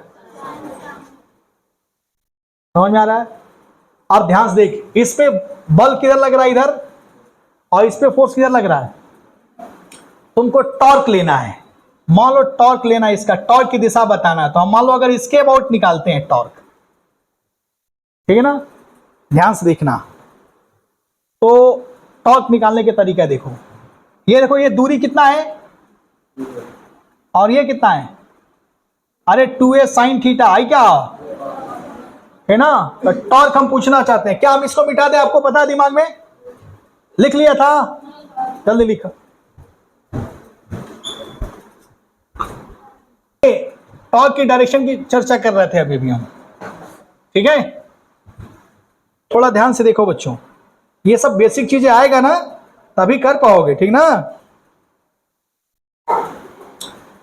समझ में आ रहा है? अब ध्यान से देख, इस पे बल किधर लग रहा है? इधर। और इस पे फोर्स किधर लग रहा है? तुमको टॉर्क लेना है, मान लो टॉर्क लेना है, इसका टॉर्क की दिशा बताना है। तो हम मान लो अगर इसके अबाउट निकालते हैं टॉर्क, ठीक है ना? ध्यान से देखना, तो टॉर्क निकालने के तरीका देखो। ये देखो, ये दूरी कितना है और ये कितना है? अरे 2a साइन थीटा आई क्या है ना? तो टॉर्क हम पूछना चाहते हैं। क्या हम इसको मिटा दें? आपको पता है दिमाग में? लिख लिया था? जल्दी लिखो। टॉर्क की डायरेक्शन की चर्चा कर रहे थे अभी भी हम, ठीक है। थोड़ा ध्यान से देखो बच्चों, ये सब बेसिक चीजें आएगा ना तभी कर पाओगे, ठीक ना?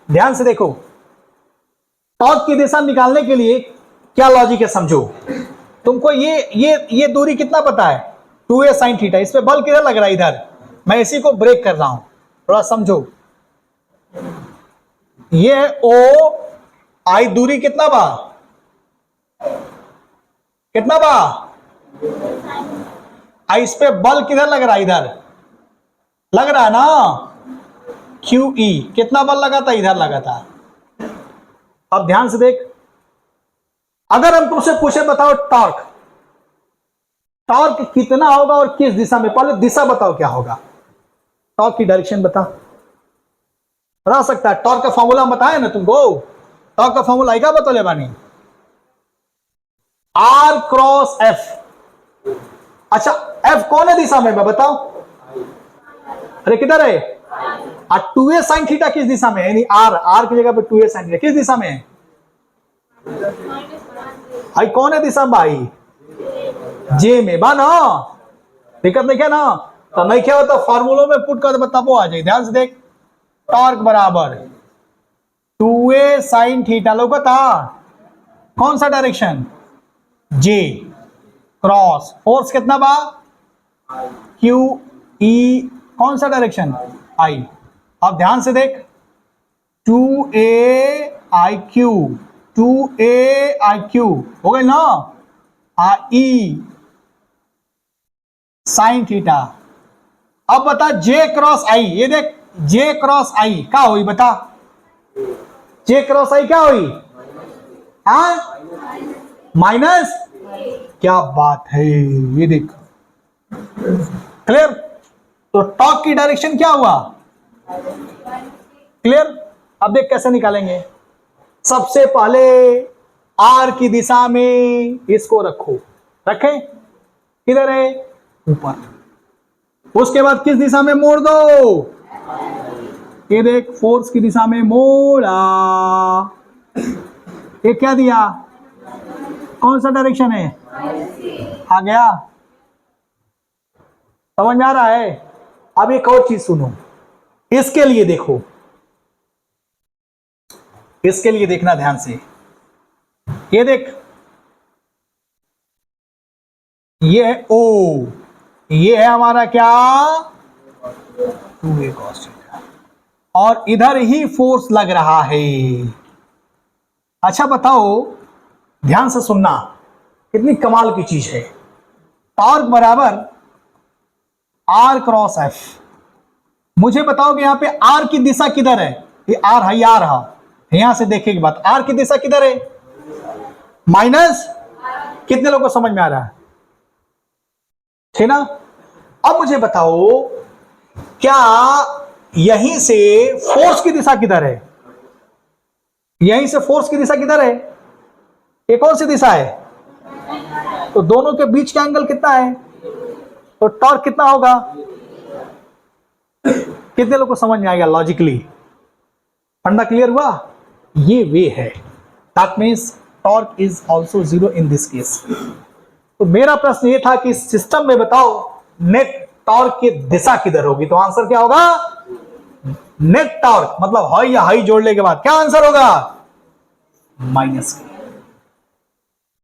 ध्यान से देखो, टॉर्क की दिशा निकालने के लिए क्या लॉजिक है समझो। तुमको ये दूरी कितना पता है? 2a sine theta. इस पे बल किधर लग रहा है? इधर। मैं इसी को ब्रेक कर रहा हूं, थोड़ा समझो। ये है ओ आई, दूरी कितना बा? कितना बा? आई, इस पे बल किधर लग रहा है? इधर लग रहा है ना, QE। कितना बल लगा था? इधर लगा था। अब ध्यान से देख, अगर हम तुमसे पूछे बताओ टॉर्क, टॉर्क कितना होगा और किस दिशा में? पहले दिशा बताओ क्या होगा, टॉर्क की डायरेक्शन बता। रह सकता है टॉर्क का फॉर्मूला बताया ना तुमको, टॉर्क का फॉर्मूला आएगा, बता ले बानी, R क्रॉस F। अच्छा, F कौन है दिशा में बताओ? अरे किधर है? 2a साइन थीटा किस दिशा में है? यानी R की जगह पे 2a साइन थीटा किस दिशा में है? भाई कौन है दिशा में भाई? J में बा ना, दिक्कत नहीं क्या ना? तो नहीं क्या होता, फॉर्मूलों में पुट कर तब वो आ जाए। ध्यान से देख, टॉर्क बराबर 2a साइन थीटा, लोग था कौन सा डायरेक्शन? J। क्रॉस, फोर्स कितना बा, क्यू ई, कौन सा डायरेक्शन, आई। अब ध्यान से देख, 2a I Q, 2a I Q हो गई ना, ई साइन थीटा। अब बता जे क्रॉस आई, ये देख जे क्रॉस आई क्या हुई बता, जे क्रॉस आई क्या हुई, हाँ माइनस, क्या बात है, ये देख क्लियर। तो टॉर्क की डायरेक्शन क्या हुआ, क्लियर। अब देख कैसे निकालेंगे, सबसे पहले आर की दिशा में इसको रखो, रखे किधर है, ऊपर। उसके बाद किस दिशा में मोड़ दो, ये देख फोर्स की दिशा में मोड़ा, ये क्या दिया, कौन सा डायरेक्शन है, आ गया, समझ में आ रहा है। अब एक और चीज सुनो, इसके लिए देखो, इसके लिए देखना ध्यान से, ये देख ये है ओ, ये है हमारा क्या, 2a cos थीटा, और इधर ही फोर्स लग रहा है। अच्छा बताओ, ध्यान से सुनना, कितनी कमाल की चीज है। टॉर्क बराबर आर क्रॉस एफ। मुझे बताओ कि यहां पे आर की दिशा किधर है, ये आर है, आ रहा, यहां से देखने के बाद आर की दिशा किधर है, माइनस, कितने लोगों को समझ में आ रहा है, ठीक ना। अब मुझे बताओ, क्या यहीं से फोर्स की दिशा किधर है, यहीं से फोर्स की दिशा किधर है, एक कौन सी दिशा है, तो दोनों के बीच का एंगल कितना है, तो टॉर्क कितना होगा, कितने लोग को समझ में आएगा लॉजिकली, फंडा क्लियर हुआ। ये वे है, that means torque is also zero in this case. तो मेरा प्रश्न ये था कि सिस्टम में बताओ नेट टॉर्क की दिशा किधर होगी, तो आंसर क्या होगा, नेट टॉर्क मतलब हाई या हाई जोड़ने के बाद क्या आंसर होगा, माइनस के।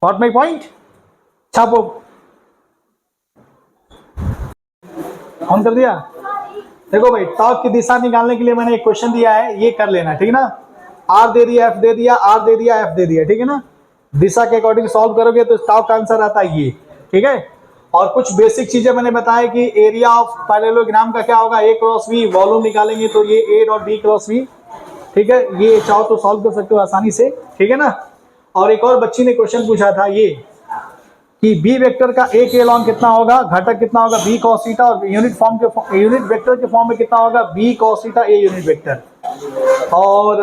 गॉट माय पॉइंट, छापो, ऑन कर दिया। देखो भाई, टॉर्क की दिशा निकालने के लिए मैंने एक क्वेश्चन दिया है, ये कर लेना, ठीक है ना। आर दे दिया, एफ दे दिया, आर दे दिया, एफ दे दिया, ठीक है ना। दिशा के अकॉर्डिंग सॉल्व करोगे तो टॉर्क का आंसर आता है ये, ठीक है। और कुछ बेसिक चीजें मैंने बताया कि एरिया ऑफ पैरेललोग्राम का क्या होगा, ए क्रॉस बी, वॉल्यूम निकालेंगे तो ये A dot B cross B, ठीक है। ये चाहो तो सॉल्व कर सकते हो आसानी से, ठीक है ना। और एक और बच्ची ने क्वेश्चन पूछा था ये कि बी वेक्टर का ए के लॉन्ग कितना होगा, घटक कितना होगा बी कॉस थीटा, और यूनिट फॉर्म के यूनिट वेक्टर के फॉर्म में कितना होगा B cos theta a unit vector. और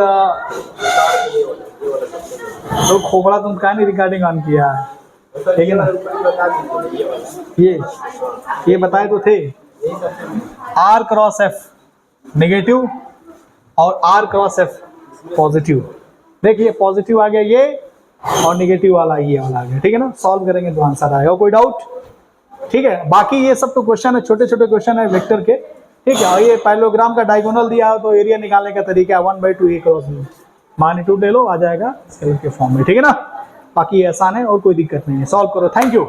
तो खोपड़ा तुम क्या नहीं रिकॉर्डिंग ऑन किया है, ठीक है ना। ये बताए तो थे, आर क्रॉस एफ नेगेटिव और आर क्रॉस एफ पॉजिटिव। देखिए पॉजिटिव आ गया ये, और नेगेटिव वाला ये वाला आ गया, ठीक है ना। सॉल्व करेंगे तो आंसर आएगा, कोई डाउट, ठीक है। बाकी ये सब तो क्वेश्चन है, छोटे छोटे क्वेश्चन है वेक्टर के, ठीक है। और ये पैरेललोग्राम का डायगोनल दिया हो तो एरिया निकालने का तरीका है 1/2 ए क्रॉस बी, मैग्नीट्यूड ले लो, आ जाएगा स्केलर के फॉर्म में, ठीक है ना। बाकी ये आसान है और कोई दिक्कत नहीं है, सॉल्व करो। Thank you.